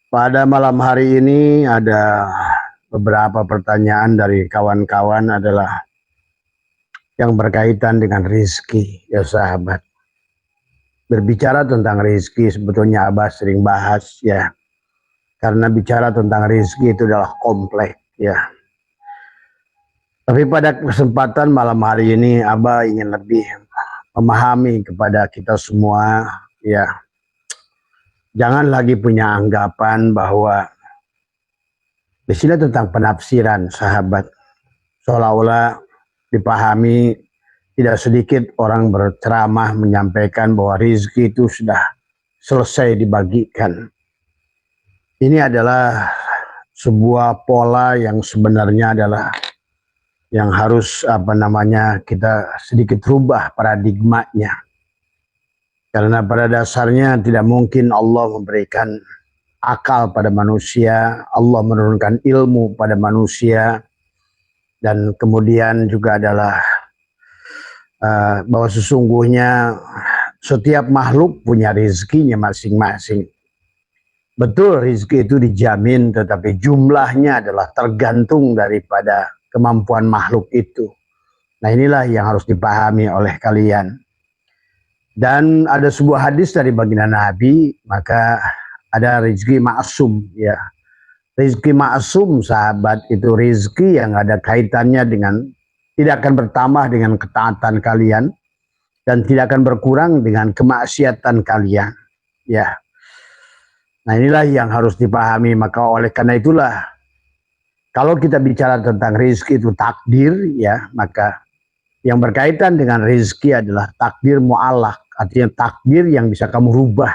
Pada malam hari ini ada beberapa pertanyaan dari kawan-kawan adalah yang berkaitan dengan rizki, ya sahabat. Berbicara tentang rizki sebetulnya Abah sering bahas ya, karena bicara tentang rizki itu adalah kompleks ya. Tapi pada kesempatan malam hari ini Abah ingin lebih memahami kepada kita semua ya, jangan lagi punya anggapan bahwa di sini tentang penafsiran sahabat, seolah-olah dipahami tidak sedikit orang berceramah menyampaikan bahwa rizki itu sudah selesai dibagikan. Ini adalah sebuah pola yang sebenarnya adalah yang harus kita sedikit rubah paradigmanya. Karena pada dasarnya tidak mungkin Allah memberikan akal pada manusia, Allah menurunkan ilmu pada manusia, dan kemudian juga adalah bahwa sesungguhnya setiap makhluk punya rizkinya masing-masing. Betul rizki itu dijamin, tetapi jumlahnya adalah tergantung daripada kemampuan makhluk itu. Nah inilah yang harus dipahami oleh kalian. Dan ada sebuah hadis dari baginda Nabi, maka ada rizki ma'asum ya. Rizki ma'asum sahabat itu rizki yang ada kaitannya dengan tidak akan bertambah dengan ketaatan kalian dan tidak akan berkurang dengan kemaksiatan kalian ya. Nah inilah yang harus dipahami. Maka oleh karena itulah kalau kita bicara tentang rizki itu takdir ya, maka yang berkaitan dengan rizki adalah takdir mu'allaq, artinya takdir yang bisa kamu rubah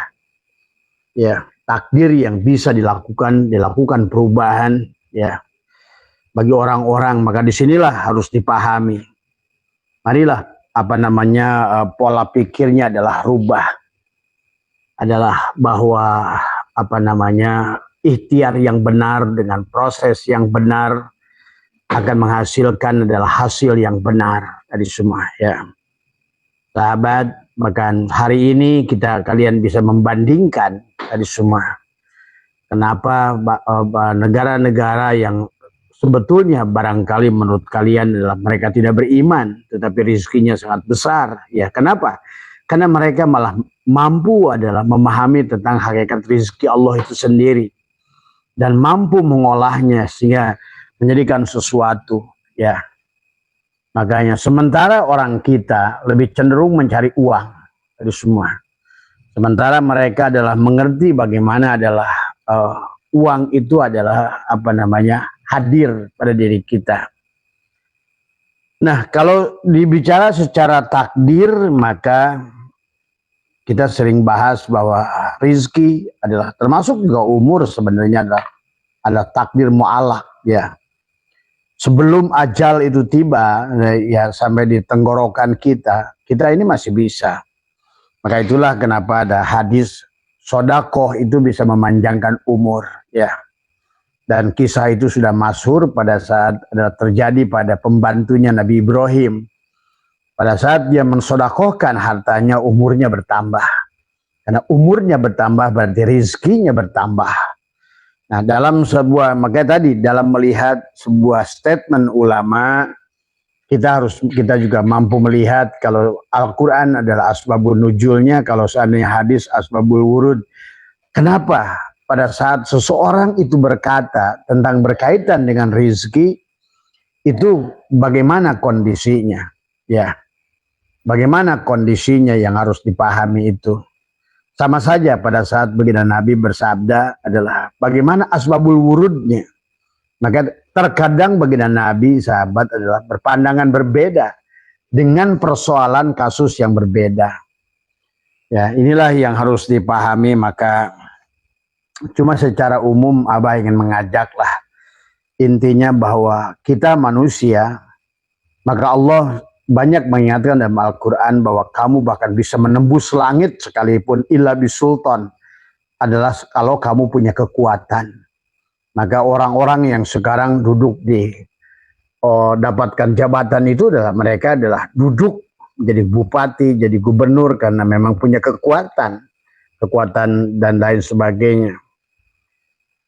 ya, takdir yang bisa dilakukan perubahan ya bagi orang-orang. Maka disinilah harus dipahami. Marilah pola pikirnya adalah rubah, adalah bahwa ikhtiar yang benar dengan proses yang benar akan menghasilkan adalah hasil yang benar tadi semua ya. Sahabat, maka hari ini kalian bisa membandingkan tadi semua. Kenapa negara-negara yang sebetulnya barangkali menurut kalian adalah mereka tidak beriman, tetapi rizkinya sangat besar ya. Kenapa? Karena mereka malah mampu adalah memahami tentang hakikat rizki Allah itu sendiri dan mampu mengolahnya sehingga menjadikan sesuatu ya. Makanya sementara orang kita lebih cenderung mencari uang dari semua, sementara mereka adalah mengerti bagaimana adalah uang itu adalah hadir pada diri kita. Nah kalau dibicara secara takdir, maka kita sering bahas bahwa rizki adalah termasuk juga umur sebenarnya adalah takdir mu'allaq ya. Sebelum ajal itu tiba ya, sampai di tenggorokan kita ini masih bisa. Maka itulah kenapa ada hadis sodakoh itu bisa memanjangkan umur ya. Dan kisah itu sudah masyhur pada saat terjadi pada pembantunya Nabi Ibrahim. Pada saat dia mensodakohkan hartanya, umurnya bertambah. Karena umurnya bertambah berarti rizkinya bertambah. Nah dalam dalam melihat sebuah statement ulama, kita juga mampu melihat kalau Al-Quran adalah asbabun nuzulnya, kalau seandainya hadis asbabul wurud. Kenapa pada saat seseorang itu berkata tentang berkaitan dengan rizki, itu bagaimana kondisinya ya. Bagaimana kondisinya yang harus dipahami itu. Sama saja pada saat baginda Nabi bersabda adalah bagaimana asbabul wurudnya. Maka terkadang baginda Nabi sahabat adalah berpandangan berbeda dengan persoalan kasus yang berbeda. Ya, inilah yang harus dipahami. Maka cuma secara umum Abah ingin mengajaklah intinya bahwa kita manusia, maka Allah banyak mengingatkan dalam Al-Quran bahwa kamu bahkan bisa menembus langit sekalipun illa bisultan, adalah kalau kamu punya kekuatan. Maka orang-orang yang sekarang duduk di dapatkan jabatan itu mereka adalah duduk jadi bupati, jadi gubernur karena memang punya kekuatan dan lain sebagainya.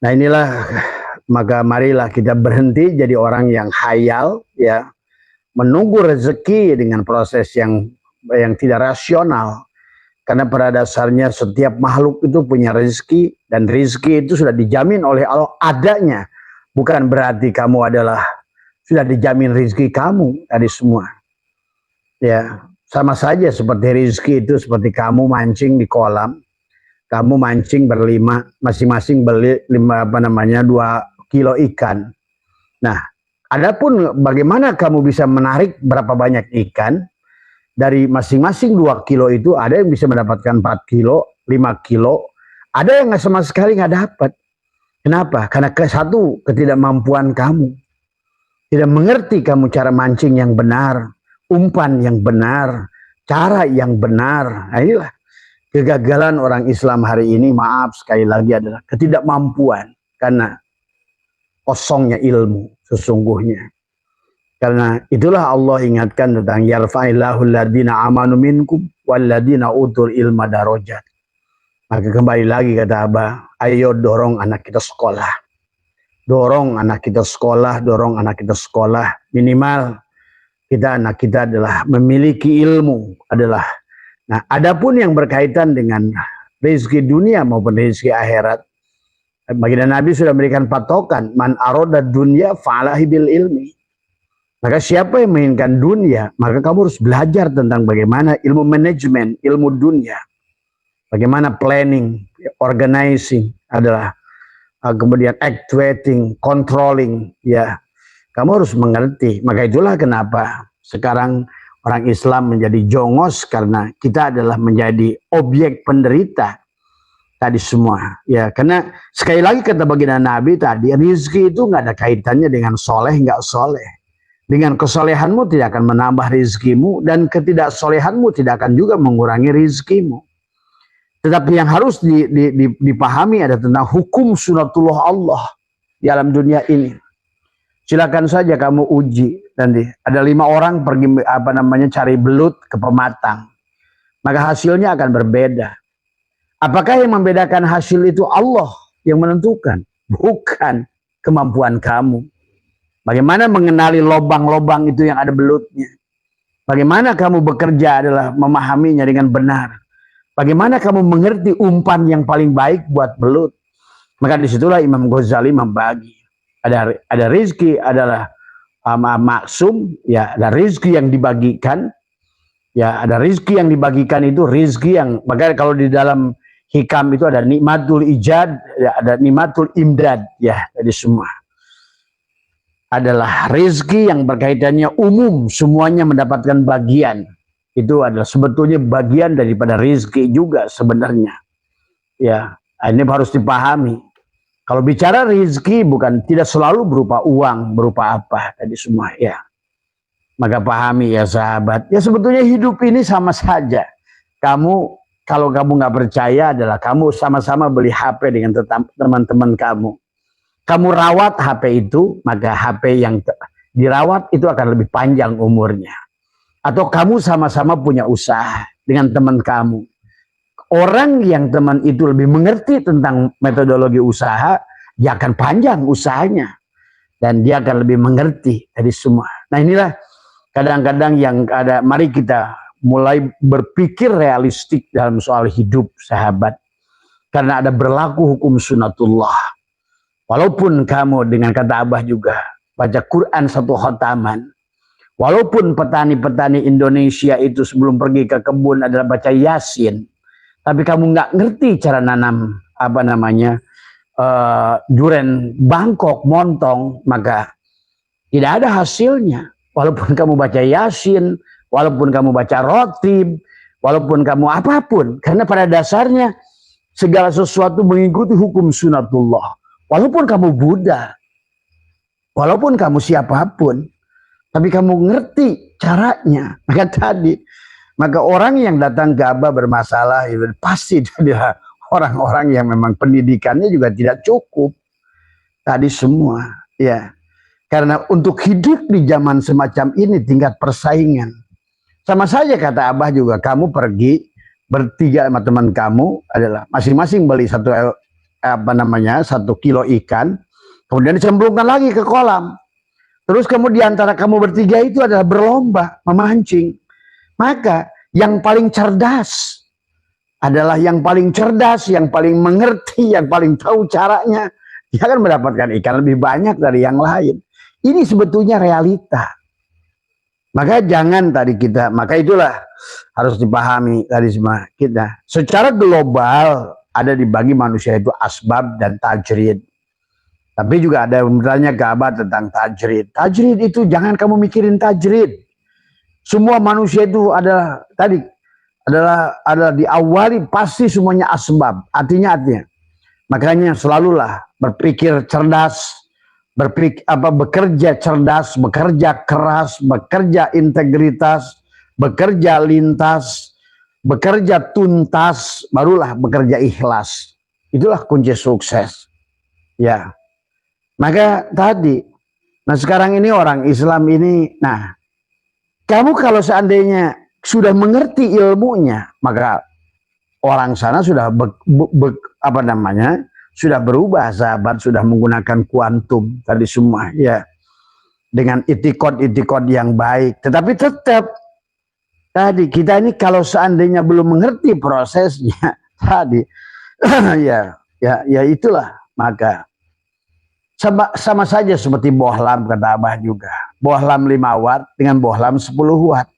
Nah inilah, maka marilah kita berhenti jadi orang yang hayal, ya, menunggu rezeki dengan proses yang tidak rasional. Karena pada dasarnya setiap makhluk itu punya rezeki, dan rezeki itu sudah dijamin oleh Allah adanya. Bukan berarti kamu adalah sudah dijamin rezeki kamu dari semua. Ya, sama saja seperti rezeki itu seperti kamu mancing di kolam, kamu mancing berlima, masing-masing beli 2 kilo ikan. Nah, adapun bagaimana kamu bisa menarik berapa banyak ikan dari masing-masing 2 kilo itu, ada yang bisa mendapatkan 4 kilo, 5 kilo, ada yang sama sekali nggak dapat. Kenapa? Karena ketidakmampuan kamu. Tidak mengerti kamu cara mancing yang benar, umpan yang benar, cara yang benar. Nah, inilah kegagalan orang Islam hari ini, maaf sekali lagi, adalah ketidakmampuan karena kosongnya ilmu sesungguhnya. Karena itulah Allah ingatkan tentang yarfa'illahu alladhina amanu minkum walladhina utul ilma darajat. Maka kembali lagi kata Abah, ayo dorong anak kita sekolah. Dorong anak kita sekolah, dorong anak kita sekolah. Minimal anak kita adalah memiliki ilmu, adalah. Nah, adapun yang berkaitan dengan rezeki dunia maupun rezeki akhirat, baginda Nabi sudah memberikan patokan, man aroda dunya fa'alahi bil ilmi. Maka siapa yang menginginkan dunia, maka kamu harus belajar tentang bagaimana ilmu manajemen, ilmu dunia. Bagaimana planning, organizing adalah, kemudian actuating, controlling, ya. Kamu harus mengerti. Maka itulah kenapa sekarang orang Islam menjadi jongos, karena kita adalah menjadi objek penderita tadi semua. Ya, karena sekali lagi kata baginda Nabi tadi, rezeki itu nggak ada kaitannya dengan soleh nggak soleh. Dengan kesolehanmu tidak akan menambah rezekimu, dan ketidaksolehanmu tidak akan juga mengurangi rezekimu. Tetapi yang harus dipahami ada tentang hukum sunatullah Allah di alam dunia ini. Silakan saja kamu uji nanti. Ada 5 orang pergi cari belut ke pematang. Maka hasilnya akan berbeda. Apakah yang membedakan hasil itu Allah yang menentukan? Bukan kemampuan kamu. Bagaimana mengenali lobang-lobang itu yang ada belutnya. Bagaimana kamu bekerja adalah memahaminya dengan benar. Bagaimana kamu mengerti umpan yang paling baik buat belut. Maka disitulah Imam Ghazali membagi. Ada rezeki adalah maksum, ya, ada rezeki yang dibagikan. Ya, ada rezeki yang dibagikan itu rezeki yang, maka kalau di dalam hikam itu ada nikmatul ijad, ya, ada nikmatul imdad, ya, jadi semua adalah rezeki yang berkaitannya umum, semuanya mendapatkan bagian. Itu adalah sebetulnya bagian daripada rezeki juga sebenarnya. Ya, ini harus dipahami. Kalau bicara rezeki bukan tidak selalu berupa uang, berupa apa tadi semua, ya. Maka pahami ya sahabat. Ya sebetulnya hidup ini sama saja. Kalau kamu nggak percaya adalah kamu sama-sama beli HP dengan teman-teman kamu. Kamu rawat HP itu, maka HP yang dirawat itu akan lebih panjang umurnya. Atau kamu sama-sama punya usaha dengan teman kamu. Orang yang teman itu lebih mengerti tentang metodologi usaha, dia akan panjang usahanya. Dan dia akan lebih mengerti dari semua. Nah inilah kadang-kadang yang ada, mari kita mulai berpikir realistik dalam soal hidup sahabat. Karena ada berlaku hukum sunatullah. Walaupun kamu dengan kata Abah juga baca Quran 1 khotaman, walaupun petani-petani Indonesia itu sebelum pergi ke kebun adalah baca Yasin, tapi kamu nggak ngerti cara nanam duren Bangkok, montong, maka tidak ada hasilnya. Walaupun kamu baca Yasin, walaupun kamu baca Rotib, walaupun kamu apapun, karena pada dasarnya segala sesuatu mengikuti hukum sunatullah. Walaupun kamu Buddha, walaupun kamu siapapun, tapi kamu ngerti caranya. Maka orang yang datang ke Abah bermasalah itu pasti adalah orang-orang yang memang pendidikannya juga tidak cukup. Tadi semua, ya. Karena untuk hidup di zaman semacam ini tingkat persaingan. Sama saja kata Abah juga, kamu pergi bertiga sama teman kamu adalah masing-masing beli 1 1 kilo ikan, kemudian dicemplungkan lagi ke kolam. Terus kemudian antara kamu bertiga itu adalah berlomba memancing. Maka yang paling cerdas adalah yang paling cerdas, yang paling mengerti, yang paling tahu caranya. Dia akan mendapatkan ikan lebih banyak dari yang lain. Ini sebetulnya realita. Maka jangan maka itulah harus dipahami tadi semua kita. Secara global ada dibagi manusia itu asbab dan tajrid. Tapi juga ada yang bertanya ke Abah tentang tajrid. Tajrid itu jangan kamu mikirin tajrid. Semua manusia itu adalah diawali pasti semuanya asbab. Artinya. Makanya selalulah berpikir cerdas, bekerja cerdas, bekerja keras, bekerja integritas, bekerja lintas, bekerja tuntas, barulah bekerja ikhlas. Itulah kunci sukses. Ya. Maka sekarang ini orang Islam ini, kamu kalau seandainya sudah mengerti ilmunya, maka orang sana sudah sudah berubah, sahabat, sudah menggunakan kuantum tadi semua, ya, dengan itikad yang baik. Tetapi tetap kita ini kalau seandainya belum mengerti prosesnya ya itulah, maka sama saja seperti bohlam, kata Abah juga. Bohlam 5 watt dengan bohlam 10 watt.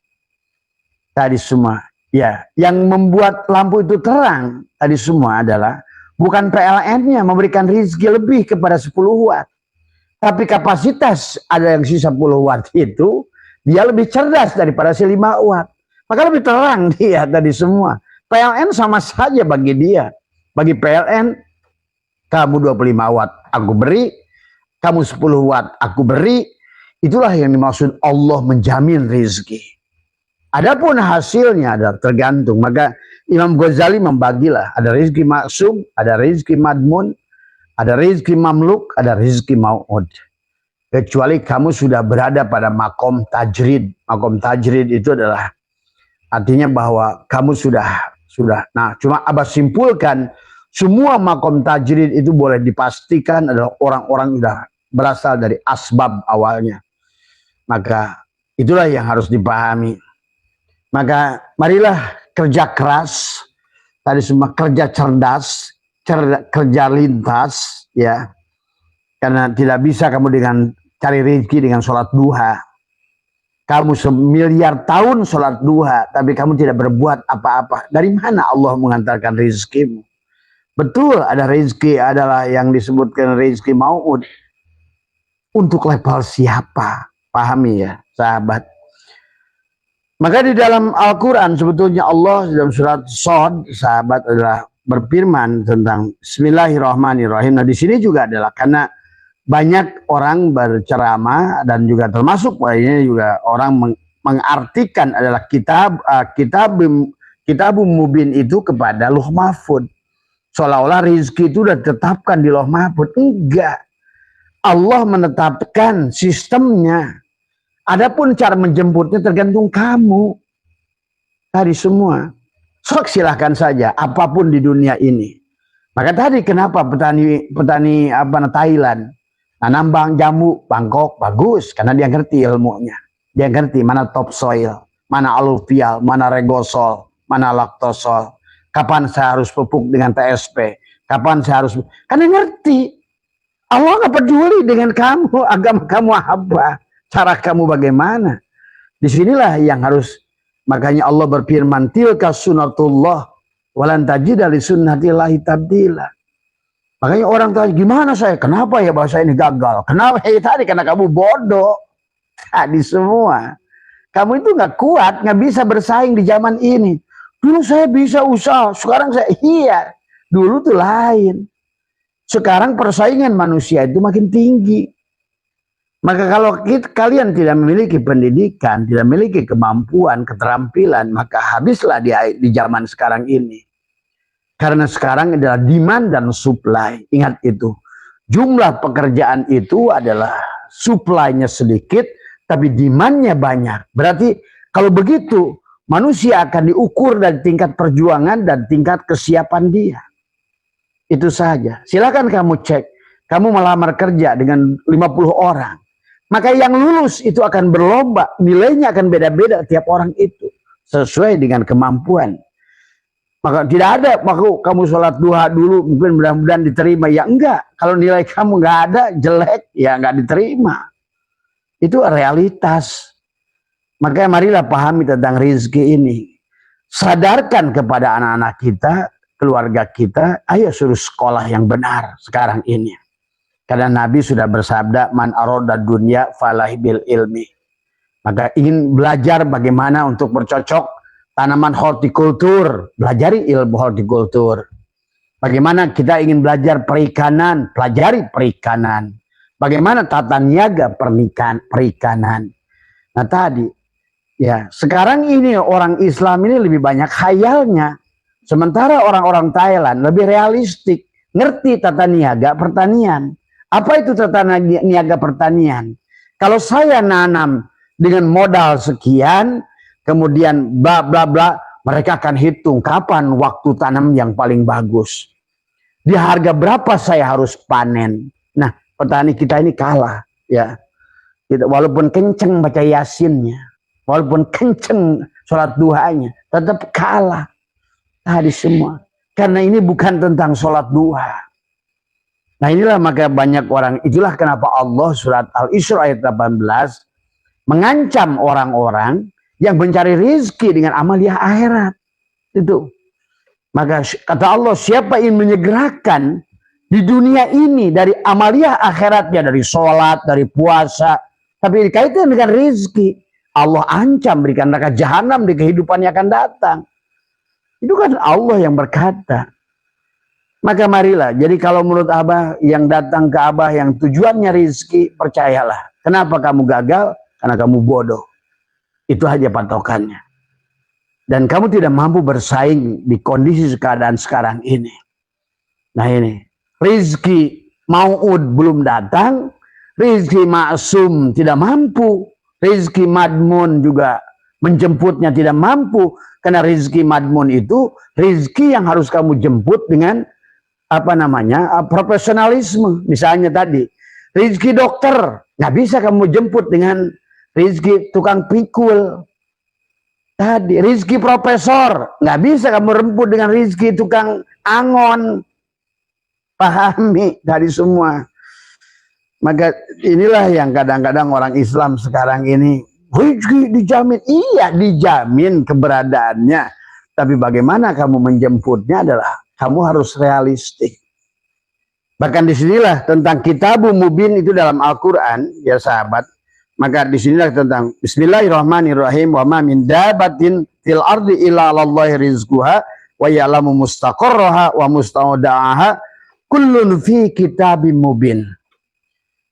Tadi semua. Ya, yang membuat lampu itu terang tadi semua adalah bukan PLN-nya memberikan rezeki lebih kepada 10 watt. Tapi kapasitas ada yang sisa 10 watt itu, dia lebih cerdas daripada si 5 watt. Maka lebih terang dia tadi semua. PLN sama saja bagi dia. Bagi PLN, kamu 25 watt aku beri, kamu 10 watt aku beri. Itulah yang dimaksud Allah menjamin rezeki. Adapun hasilnya adalah tergantung. Maka Imam Ghazali membagilah. Ada rezeki maksum, ada rezeki madmun, ada rezeki mamluk, ada rezeki mau'ud. Kecuali kamu sudah berada pada makom tajrid. Makom tajrid itu adalah artinya bahwa kamu sudah. Nah, cuma Abah simpulkan, semua makom tajrid itu boleh dipastikan adalah orang-orang sudah berasal dari asbab awalnya. Maka itulah yang harus dipahami. Maka marilah kerja keras, tadi semua kerja cerdas, kerja lintas, ya. Karena tidak bisa kamu dengan cari rezeki dengan sholat duha. Kamu 1.000.000.000 tahun sholat duha, tapi kamu tidak berbuat apa-apa. Dari mana Allah mengantarkan rezekimu? Betul, ada rezeki adalah yang disebutkan rezeki mau'ud. Untuk level siapa? Pahami ya, sahabat. Maka di dalam Al-Quran sebetulnya Allah dalam surat Shad, sahabat, adalah berfirman tentang Bismillahirrahmanirrahim. Nah di sini juga adalah karena banyak orang berceramah dan juga termasuk ini juga orang mengartikan adalah kitabum mubin itu kepada Lauh Mahfud. Seolah-olah rezeki itu sudah ditetapkan di Lauh Mahfud. Enggak. Allah menetapkan sistemnya. Adapun cara menjemputnya tergantung kamu. Tadi semua. Sok silahkan saja apapun di dunia ini. Maka tadi kenapa petani Thailand nambang jambu Bangkok bagus karena dia ngerti ilmunya. Dia ngerti mana topsoil, mana aluvial, mana regosol, mana laktosol. Kapan saya harus pupuk dengan TSP? Kapan saya harus, karena ngerti. Allah nggak peduli dengan kamu, agama kamu apa, cara kamu bagaimana. Disinilah yang harus, makanya Allah berfirman, tilka sunatullah walan tajida li sunnatillahi tabdila. Makanya orang tanya, gimana saya? Kenapa ya bahasa ini gagal? Kenapa ya tadi? Karena kamu bodoh. Tadi semua. Kamu itu nggak kuat, nggak bisa bersaing di zaman ini. Dulu saya bisa usaha, sekarang saya, iya. Dulu tuh lain. Sekarang persaingan manusia itu makin tinggi. Maka kalau kalian tidak memiliki pendidikan, tidak memiliki kemampuan, keterampilan, maka habislah di zaman sekarang ini. Karena sekarang adalah demand dan supply. Ingat itu. Jumlah pekerjaan itu adalah supply-nya sedikit, tapi demand-nya banyak. Berarti kalau begitu, manusia akan diukur dari tingkat perjuangan dan tingkat kesiapan dia. Itu saja. Silakan kamu cek. Kamu melamar kerja dengan 50 orang. Maka yang lulus itu akan berlomba. Nilainya akan beda-beda tiap orang itu. Sesuai dengan kemampuan. Maka tidak ada, maka kamu sholat duha dulu, mungkin mudah-mudahan diterima. Ya enggak. Kalau nilai kamu enggak ada, jelek, ya enggak diterima. Itu realitas. Maka marilah pahami tentang rezeki ini. Sadarkan kepada anak-anak kita, keluarga kita, ayo suruh sekolah yang benar sekarang ini. Karena Nabi sudah bersabda, man aroda dunya falahi bil ilmi. Maka ingin belajar bagaimana untuk bercocok tanaman hortikultur, pelajari ilmu hortikultur. Bagaimana kita ingin belajar perikanan, pelajari perikanan. Bagaimana tata niaga perikanan. Nah tadi, ya sekarang ini orang Islam ini lebih banyak khayalnya. Sementara orang-orang Thailand lebih realistik, ngerti tata niaga pertanian. Apa itu tata niaga pertanian? Kalau saya nanam dengan modal sekian, kemudian bla bla bla, mereka akan hitung kapan waktu tanam yang paling bagus. Di harga berapa saya harus panen. Nah, petani kita ini kalah, ya. Walaupun kenceng baca yasinnya, walaupun kenceng sholat duhanya, tetap kalah. Tadi semua. Karena ini bukan tentang sholat duha. Nah inilah maka banyak orang, itulah kenapa Allah surat Al-Isra ayat 18 mengancam orang-orang yang mencari rizki dengan amalia akhirat. Itu. Maka kata Allah, siapa yang menyegerakan di dunia ini dari amalia akhiratnya, dari sholat, dari puasa, tapi dikaitkan dengan rizki, Allah ancam berikan neraka jahanam di kehidupan yang akan datang. Itu kan Allah yang berkata. Maka marilah, jadi kalau menurut Abah yang datang ke Abah yang tujuannya rizki, percayalah. Kenapa kamu gagal? Karena kamu bodoh. Itu aja patokannya. Dan kamu tidak mampu bersaing di kondisi keadaan sekarang ini. Nah ini, rizki mau'ud belum datang, rizki maksum tidak mampu, rizki madmun juga menjemputnya tidak mampu. Karena rizki madmun itu rizki yang harus kamu jemput dengan profesionalisme. Misalnya tadi rizki dokter nggak bisa kamu jemput dengan rizki tukang pikul. Tadi rizki profesor nggak bisa kamu remput dengan rizki tukang angon. Pahami tadi semua. Maka inilah yang kadang-kadang orang Islam sekarang ini, rizki dijamin. Iya dijamin keberadaannya, tapi bagaimana kamu menjemputnya adalah kamu harus realistik. Bahkan disinilah tentang kitabul mubin itu dalam Al-Quran, ya sahabat. Maka disinilah tentang Bismillahirrahmanirrahim. Wa ma min dabatin fil ardi illa 'alallahi rizquha wa ya'lamu mustaqarraha wa musta'oda'aha kullun fi kitabim mubin.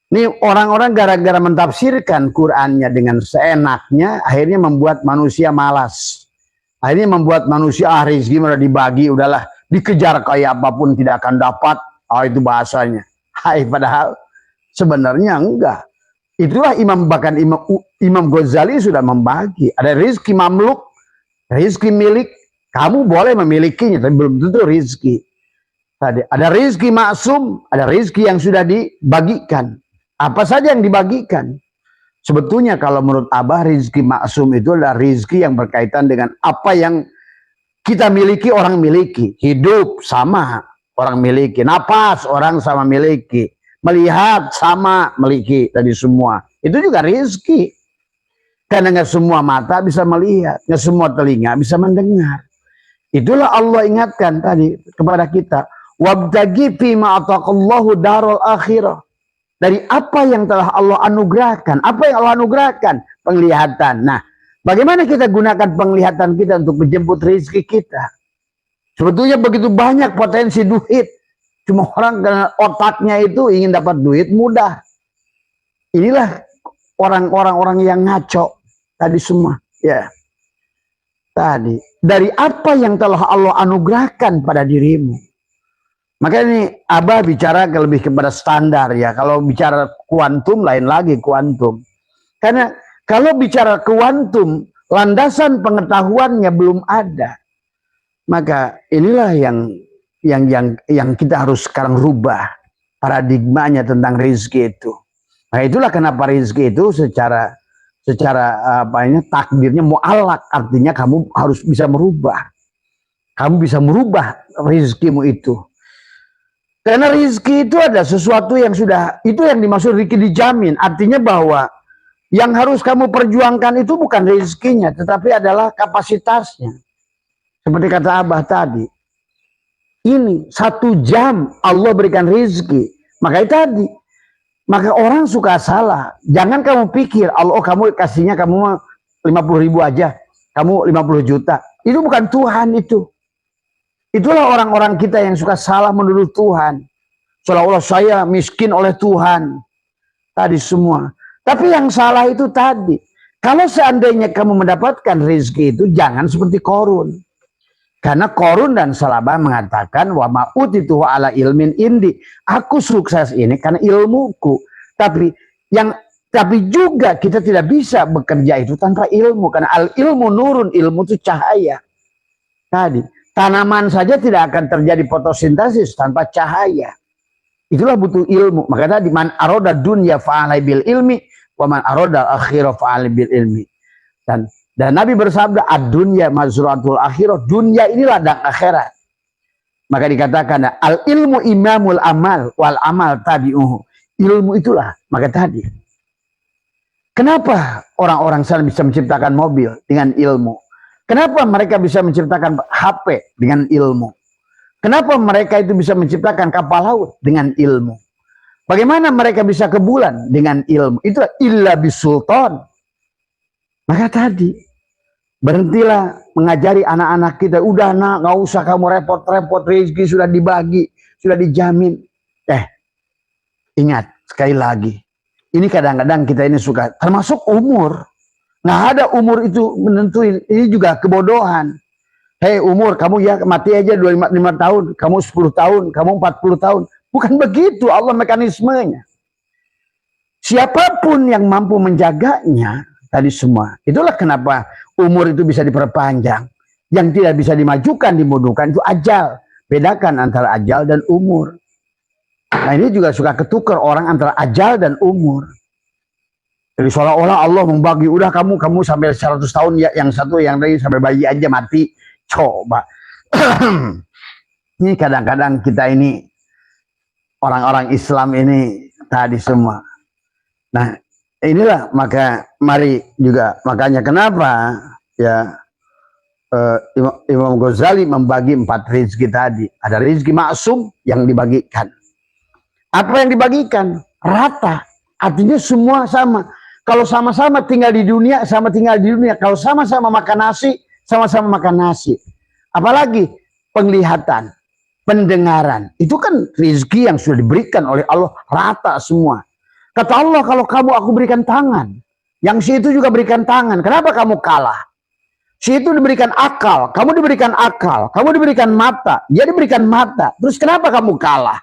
Ini orang-orang gara-gara mentafsirkan Qur'annya dengan seenaknya, akhirnya membuat manusia malas. Akhirnya membuat manusia rezeki udah dibagi, udahlah dikejar kayak apapun tidak akan dapat. Itu bahasanya. Padahal sebenarnya enggak. Itulah Imam Ghazali sudah membagi. Ada rizki mamluk, rizki milik. Kamu boleh memilikinya, tapi belum tentu rizki. Tadi ada rizki maksum, ada rizki yang sudah dibagikan. Apa saja yang dibagikan? Sebetulnya kalau menurut Abah, rizki maksum itu adalah rizki yang berkaitan dengan apa yang kita miliki, orang miliki. Hidup sama, orang miliki. Napas, orang sama miliki. Melihat sama miliki tadi semua. Itu juga rizki. Karena nggak semua mata bisa melihat, nggak semua telinga bisa mendengar. Itulah Allah ingatkan tadi kepada kita. Wabtagi fima ataqallahu darul akhirah. Dari apa yang telah Allah anugerahkan. Apa yang Allah anugerahkan? Penglihatan. Nah, bagaimana kita gunakan penglihatan kita untuk menjemput rezeki kita? Sebetulnya begitu banyak potensi duit. Cuma orang karena otaknya itu ingin dapat duit mudah. Inilah orang-orang yang ngaco tadi semua. Ya. Tadi. Dari apa yang telah Allah anugerahkan pada dirimu. Maka ini Abah bicara lebih kepada standar ya. Kalau bicara kuantum lain lagi kuantum. Karena kalau bicara kuantum, landasan pengetahuannya belum ada. Maka inilah yang yang kita harus sekarang rubah paradigmanya tentang rezeki itu. Nah, itulah kenapa rezeki itu secara takdirnya mu'allak, artinya kamu harus bisa merubah. Kamu bisa merubah rezekimu itu. Karena rezeki itu ada sesuatu yang sudah, itu yang dimaksud rezeki dijamin. Artinya bahwa yang harus kamu perjuangkan itu bukan rezekinya, tetapi adalah kapasitasnya. Seperti kata Abah tadi. Ini 1 jam Allah berikan rezeki. Makanya tadi. Maka orang suka salah. Jangan kamu pikir, Allah kamu kasihnya kamu 50.000 aja. Kamu 50 juta. Itu bukan Tuhan itu. Itulah orang-orang kita yang suka salah menuduh Tuhan. Seolah-olah saya miskin oleh Tuhan. Tadi semua. Tapi yang salah itu tadi. Kalau seandainya kamu mendapatkan rezeki itu, jangan seperti Korun. Karena Korun dan Salabah mengatakan, wa ma'utitu ala ilmin indi. Aku sukses ini karena ilmuku. Tapi juga kita tidak bisa bekerja itu tanpa ilmu. Karena al ilmu nurun, ilmu itu cahaya. Tadi. Tanaman saja tidak akan terjadi fotosintesis tanpa cahaya. Itulah butuh ilmu. Maka tadi man aroda dunya fa'alai bil ilmi wa man aroda akhirah fa'alai bil ilmi. Dan Nabi bersabda ad-dunya mazratul akhirah. Dunia ini ladang akhirat. Maka dikatakan al ilmu imamul amal wal amal tabi'uhu. Ilmu itulah. Maka tadi. Kenapa orang-orang sana bisa menciptakan mobil dengan ilmu? Kenapa mereka bisa menciptakan HP dengan ilmu? Kenapa mereka itu bisa menciptakan kapal laut dengan ilmu? Bagaimana mereka bisa ke bulan dengan ilmu? Itulah illa bisultan. Maka tadi, berhentilah mengajari anak-anak kita. Udah nak, gak usah kamu repot-repot. Rezeki sudah dibagi, sudah dijamin. Ingat, sekali lagi. Ini kadang-kadang kita ini suka, termasuk umur. Nggak ada umur itu menentuin. Ini juga kebodohan. Hei umur, kamu ya mati aja 25 tahun. Kamu 10 tahun, kamu 40 tahun. Bukan begitu Allah mekanismenya. Siapapun yang mampu menjaganya, tadi semua. Itulah kenapa umur itu bisa diperpanjang. Yang tidak bisa dimajukan, dimundurkan itu ajal. Bedakan antara ajal dan umur. Nah ini juga suka ketukar orang antara ajal dan umur. Jadi seolah-olah Allah membagi, udah kamu sampai 100 tahun ya, yang satu yang lain sampai bayi aja mati. Coba. Ini kadang-kadang kita ini orang-orang Islam ini tadi semua. Nah, inilah maka mari juga makanya kenapa ya Imam Ghazali membagi 4 rezeki tadi. Ada rezeki maksum yang dibagikan. Apa yang dibagikan? Rata. Artinya semua sama. Kalau sama-sama tinggal di dunia, sama tinggal di dunia. Kalau sama-sama makan nasi, sama-sama makan nasi. Apalagi penglihatan, pendengaran. Itu kan rezeki yang sudah diberikan oleh Allah rata semua. Kata Allah, kalau kamu aku berikan tangan. Yang si itu juga berikan tangan. Kenapa kamu kalah? Si itu diberikan akal, kamu diberikan akal. Kamu diberikan mata, dia diberikan mata. Terus kenapa kamu kalah?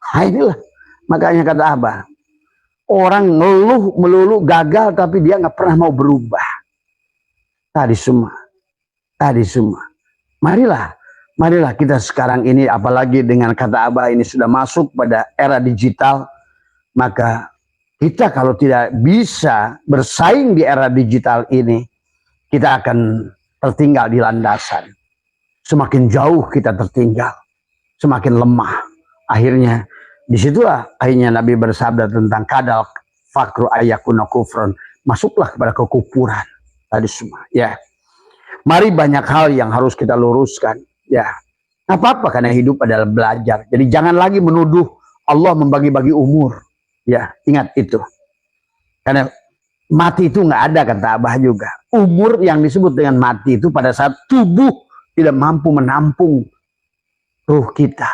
Nah inilah. Makanya kata Abah. Orang ngeluh melulu gagal tapi dia nggak pernah mau berubah. Tadi semua. Marilah kita sekarang ini apalagi dengan kata Abah ini sudah masuk pada era digital. Maka kita kalau tidak bisa bersaing di era digital ini, kita akan tertinggal di landasan. Semakin jauh kita tertinggal, semakin lemah. Akhirnya disitulah akhirnya Nabi bersabda tentang kadal fakru ayakuna kufron, masuklah kepada kekufuran tadi semua. Ya, mari banyak hal yang harus kita luruskan. Ya, apa-apa karena hidup adalah belajar. Jadi jangan lagi menuduh Allah membagi-bagi umur. Ya, ingat itu. Karena mati itu nggak ada kata Abah juga. Umur yang disebut dengan mati itu pada saat tubuh tidak mampu menampung ruh kita.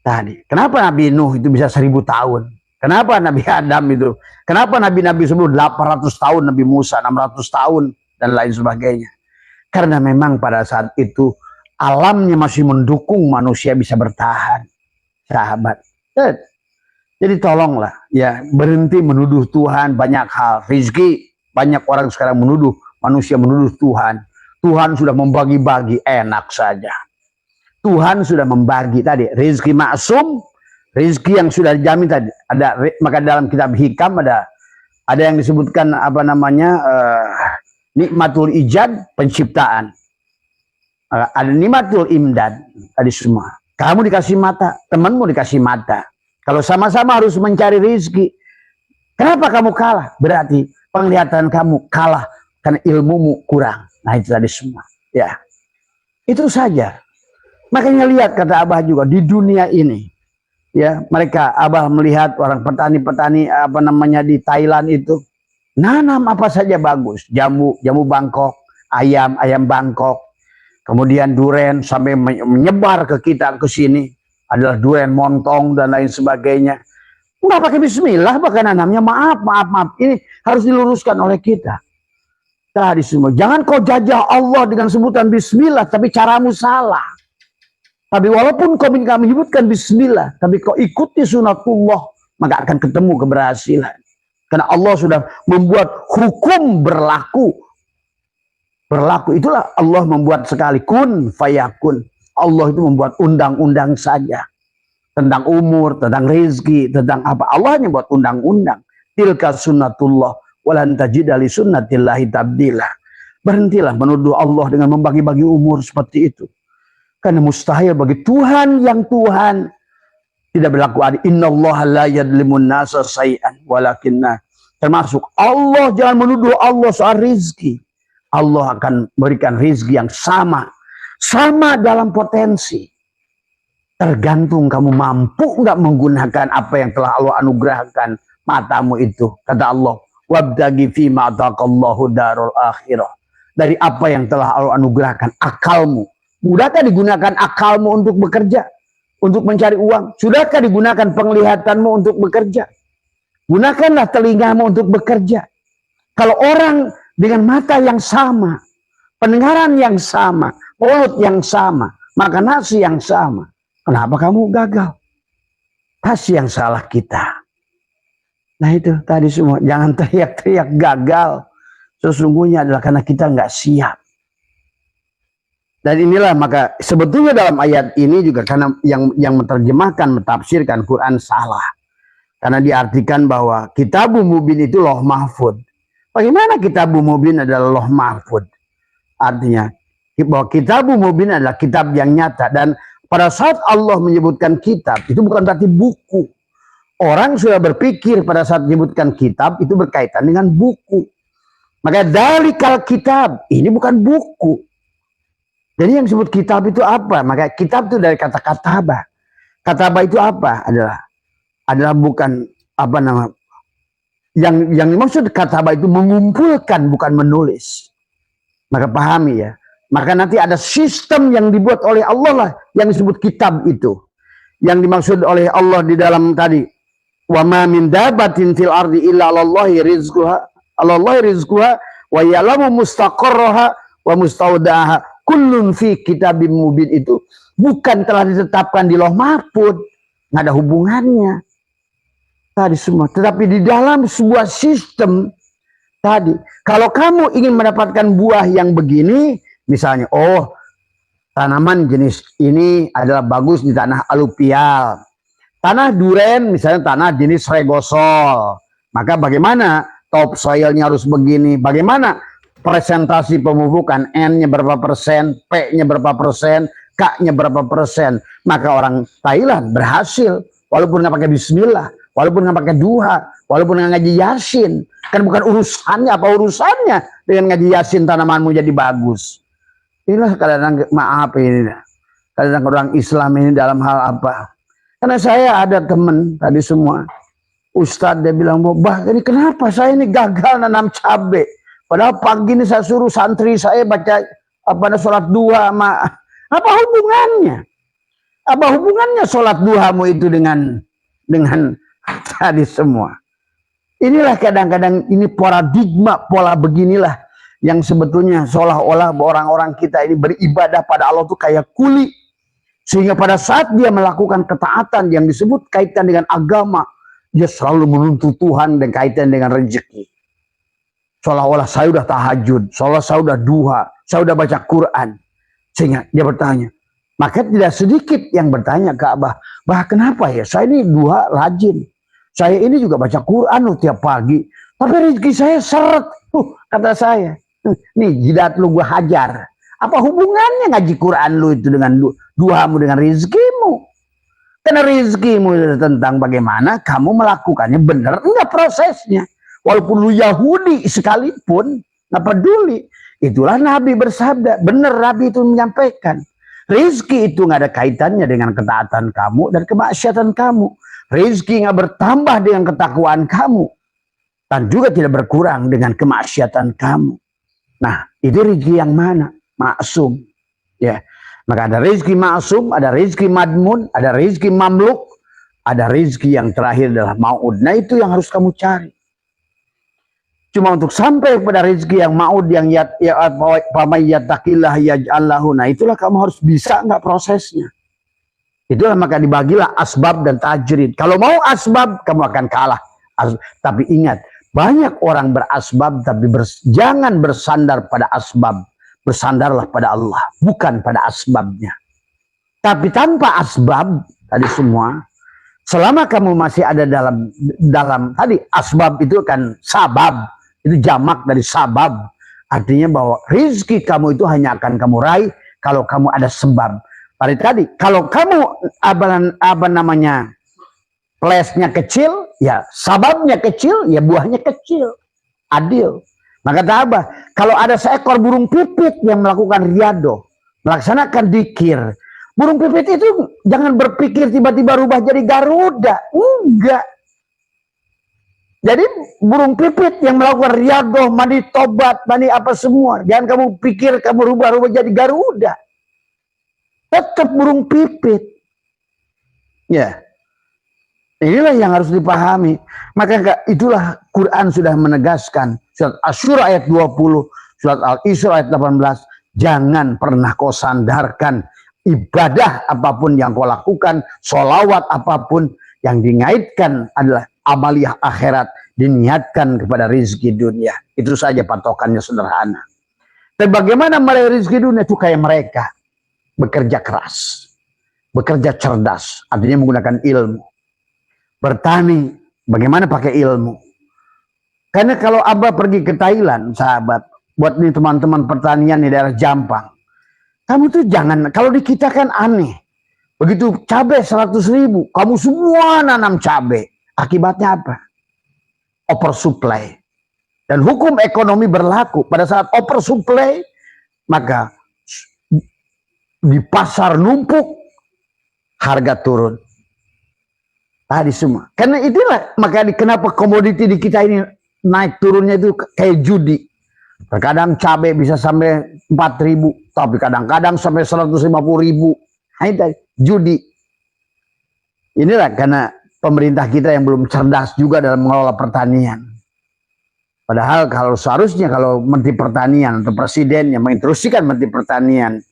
Tadi. Kenapa Nabi Nuh itu bisa 1000 tahun? Kenapa Nabi Adam itu? Kenapa Nabi-Nabi sebelum 800 tahun, Nabi Musa 600 tahun dan lain sebagainya? Karena memang pada saat itu alamnya masih mendukung manusia bisa bertahan. Sahabat. Jadi tolonglah ya berhenti menuduh Tuhan banyak hal. Rizki banyak orang sekarang menuduh manusia menuduh Tuhan. Tuhan sudah membagi-bagi enak saja. Tuhan sudah membagi tadi rizki maksum, rizki yang sudah dijamin tadi. Maka dalam kitab Hikam ada yang disebutkan apa namanya nikmatul ijad, penciptaan. Ada nikmatul imdad tadi semua. Kamu dikasih mata, temanmu dikasih mata. Kalau sama-sama harus mencari rizki, kenapa kamu kalah? Berarti penglihatan kamu kalah karena ilmumu kurang. Nah itu tadi semua. Ya, itu saja. Makanya lihat kata Abah juga di dunia ini, ya mereka Abah melihat orang petani-petani apa namanya di Thailand itu nanam apa saja bagus, jamu Bangkok, ayam Bangkok, kemudian duren sampai menyebar ke kita ke sini adalah duren montong dan lain sebagainya. Nggak pakai bismillah bahkan nanamnya, maaf ini harus diluruskan oleh kita. Tadi semua, jangan kau jajah Allah dengan sebutan bismillah, tapi caramu salah. Tapi walaupun kau menyebutkan bismillah, tapi kau ikuti sunatullah, maka akan ketemu keberhasilan. Karena Allah sudah membuat hukum berlaku. Berlaku itulah Allah membuat sekali kun fayakun. Allah itu membuat undang-undang saja. Tentang umur, tentang rezeki, tentang apa. Allah hanya buat undang-undang. Tilka sunnatullah. Walan tajida li sunnatillahi tabdila. Berhentilah menuduh Allah dengan membagi-bagi umur seperti itu. Karena mustahil bagi Tuhan yang Tuhan tidak berlaku adil. Innallaha la yadlimun nasa say'an walakinna. Termasuk Allah, jangan menuduh Allah soal rizki. Allah akan berikan rizki yang sama. Sama dalam potensi. Tergantung kamu mampu nggak menggunakan apa yang telah Allah anugerahkan matamu itu. Kata Allah, wabtaghi fima ataqallahu darul akhirah. Dari apa yang telah Allah anugerahkan, akalmu. Mudahkah digunakan akalmu untuk bekerja? Untuk mencari uang? Sudahkah digunakan penglihatanmu untuk bekerja? Gunakanlah telingamu untuk bekerja. Kalau orang dengan mata yang sama, pendengaran yang sama, mulut yang sama, makan nasi yang sama, kenapa kamu gagal? Pasti yang salah kita. Nah itu tadi semua, jangan teriak-teriak gagal. Sesungguhnya adalah karena kita nggak siap. Dan inilah maka sebetulnya dalam ayat ini juga karena yang menerjemahkan, mentafsirkan Quran salah. Karena diartikan bahwa kitabul mubin itu loh mahfud. Bagaimana kitabul mubin adalah loh mahfud? Artinya bahwa kitabul mubin adalah kitab yang nyata. Dan pada saat Allah menyebutkan kitab, itu bukan berarti buku. Orang sudah berpikir pada saat menyebutkan kitab itu berkaitan dengan buku. Maka dalikal kitab, ini bukan buku. Jadi yang disebut kitab itu apa? Maka kitab itu dari kata kataba. Kataba itu apa? Adalah bukan apa nama? Yang dimaksud kataba itu mengumpulkan, bukan menulis. Maka pahami ya. Maka nanti ada sistem yang dibuat oleh Allah lah yang disebut kitab itu. Yang dimaksud oleh Allah di dalam tadi, wa ma min dabatin fil ardi illa 'alallahi rizquha wa ya'lamu mustaqarraha wa mustaudaha kullun fi kitabim mubin. Itu bukan telah ditetapkan di Lauh Mahfuz, nggak ada hubungannya tadi semua, tetapi di dalam sebuah sistem tadi. Kalau kamu ingin mendapatkan buah yang begini, misalnya tanaman jenis ini adalah bagus di tanah aluvial, tanah duren misalnya tanah jenis regosol, maka bagaimana top soilnya harus begini, bagaimana presentasi pemupukan, N-nya berapa persen, P-nya berapa persen, K-nya berapa persen. Maka orang Thailand berhasil, walaupun nggak pakai bismillah, walaupun nggak pakai duha, walaupun nggak ngaji yasin. Kan bukan urusannya, apa urusannya dengan ngaji yasin tanamanmu jadi bagus. Inilah kadang-kadang, maaf ini, kadang-kadang orang Islam ini dalam hal apa. Karena saya ada teman tadi semua, Ustadz dia bilang, bah ini kenapa saya ini gagal nanam cabai. Padahal pagi ini saya suruh santri saya baca sholat duha sama apa hubungannya? Apa hubungannya sholat duhamu itu dengan tadi semua? Inilah kadang-kadang ini paradigma pola beginilah yang sebetulnya seolah-olah orang-orang kita ini beribadah pada Allah itu kayak kuli, sehingga pada saat dia melakukan ketaatan yang disebut kaitan dengan agama, dia selalu menuntut Tuhan dan kaitan dengan rezeki. Seolah-olah saya udah tahajud, seolah saya udah duha, saya udah baca Quran. Sehingga dia bertanya, Maka tidak sedikit yang bertanya ke Abah, "Bah, kenapa ya? Saya ini dua rajin. Saya ini juga baca Quran tiap pagi. Tapi rezeki saya seret." Kata saya, "Nih jidat lu gua hajar. Apa hubungannya ngaji Quran lu itu dengan duamu dengan rezekimu? Karena rezekimu itu tentang bagaimana kamu melakukannya benar enggak prosesnya. Walaupun lu Yahudi sekalipun, nggak peduli. Itulah Nabi bersabda, benar Nabi itu menyampaikan. Rizki itu nggak ada kaitannya dengan ketaatan kamu dan kemaksiatan kamu. Rizki nggak bertambah dengan ketakwaan kamu. Dan juga tidak berkurang dengan kemaksiatan kamu. Nah, itu rizki yang mana? Maksum. Ya. Maka ada rizki maksum, ada rizki madmun, ada rizki mamluk, ada rizki yang terakhir adalah ma'ud. Nah, itu yang harus kamu cari. Cuma untuk sampai kepada rezeki yang ma'ud, yang yattaqillah yaj'al lahu. Nah, itulah kamu harus bisa enggak prosesnya. Itulah maka dibagilah asbab dan tajrid. Kalau mau asbab, kamu akan kalah. Tapi ingat, banyak orang berasbab tapi jangan bersandar pada asbab. Bersandarlah pada Allah, bukan pada asbabnya. Tapi tanpa asbab tadi semua, selama kamu masih ada dalam tadi asbab itu kan sabab. Itu jamak dari sabab. Artinya bahwa rizki kamu itu hanya akan kamu raih kalau kamu ada sebab. Pada tadi, kalau kamu plesnya kecil, ya sababnya kecil, ya buahnya kecil. Adil. Maka kata Abah, kalau ada seekor burung pipit yang melakukan riyadhah, melaksanakan dikir, burung pipit itu jangan berpikir tiba-tiba rubah jadi Garuda. Enggak. Jadi burung pipit yang melakukan riyadhah, mandi tobat, mandi apa semua. Jangan kamu pikir kamu rubah-rubah jadi Garuda. Tetap burung pipit. Ya. Inilah yang harus dipahami. Maka itulah Quran sudah menegaskan. Surat Asy-Syura ayat 20, surat Al-Isra ayat 18. Jangan pernah kau sandarkan ibadah apapun yang kau lakukan, sholawat apapun yang dingaitkan adalah amaliyah akhirat, diniatkan kepada rezeki dunia. Itu saja patokannya sederhana. Tapi bagaimana meraih rezeki dunia itu kayak mereka bekerja keras, bekerja cerdas, artinya menggunakan ilmu. Bertani, bagaimana pakai ilmu? Karena kalau Abah pergi ke Thailand, sahabat, buat nih teman-teman pertanian di daerah Jampang, kamu tuh jangan, kalau di kita kan aneh. Begitu cabai 100.000, kamu semua nanam cabai. Akibatnya apa? Oversupply. Dan hukum ekonomi berlaku. Pada saat oversupply, maka di pasar numpuk, harga turun. Tadi semua. Karena itulah, maka kenapa komoditi di kita ini naik turunnya itu kayak judi. Terkadang cabai bisa sampai 4.000, tapi kadang-kadang sampai 150.000. Nah, itu judi. Inilah karena pemerintah kita yang belum cerdas juga dalam mengelola pertanian. Padahal kalau seharusnya kalau Menteri Pertanian atau Presiden yang menginstruksikan Menteri Pertanian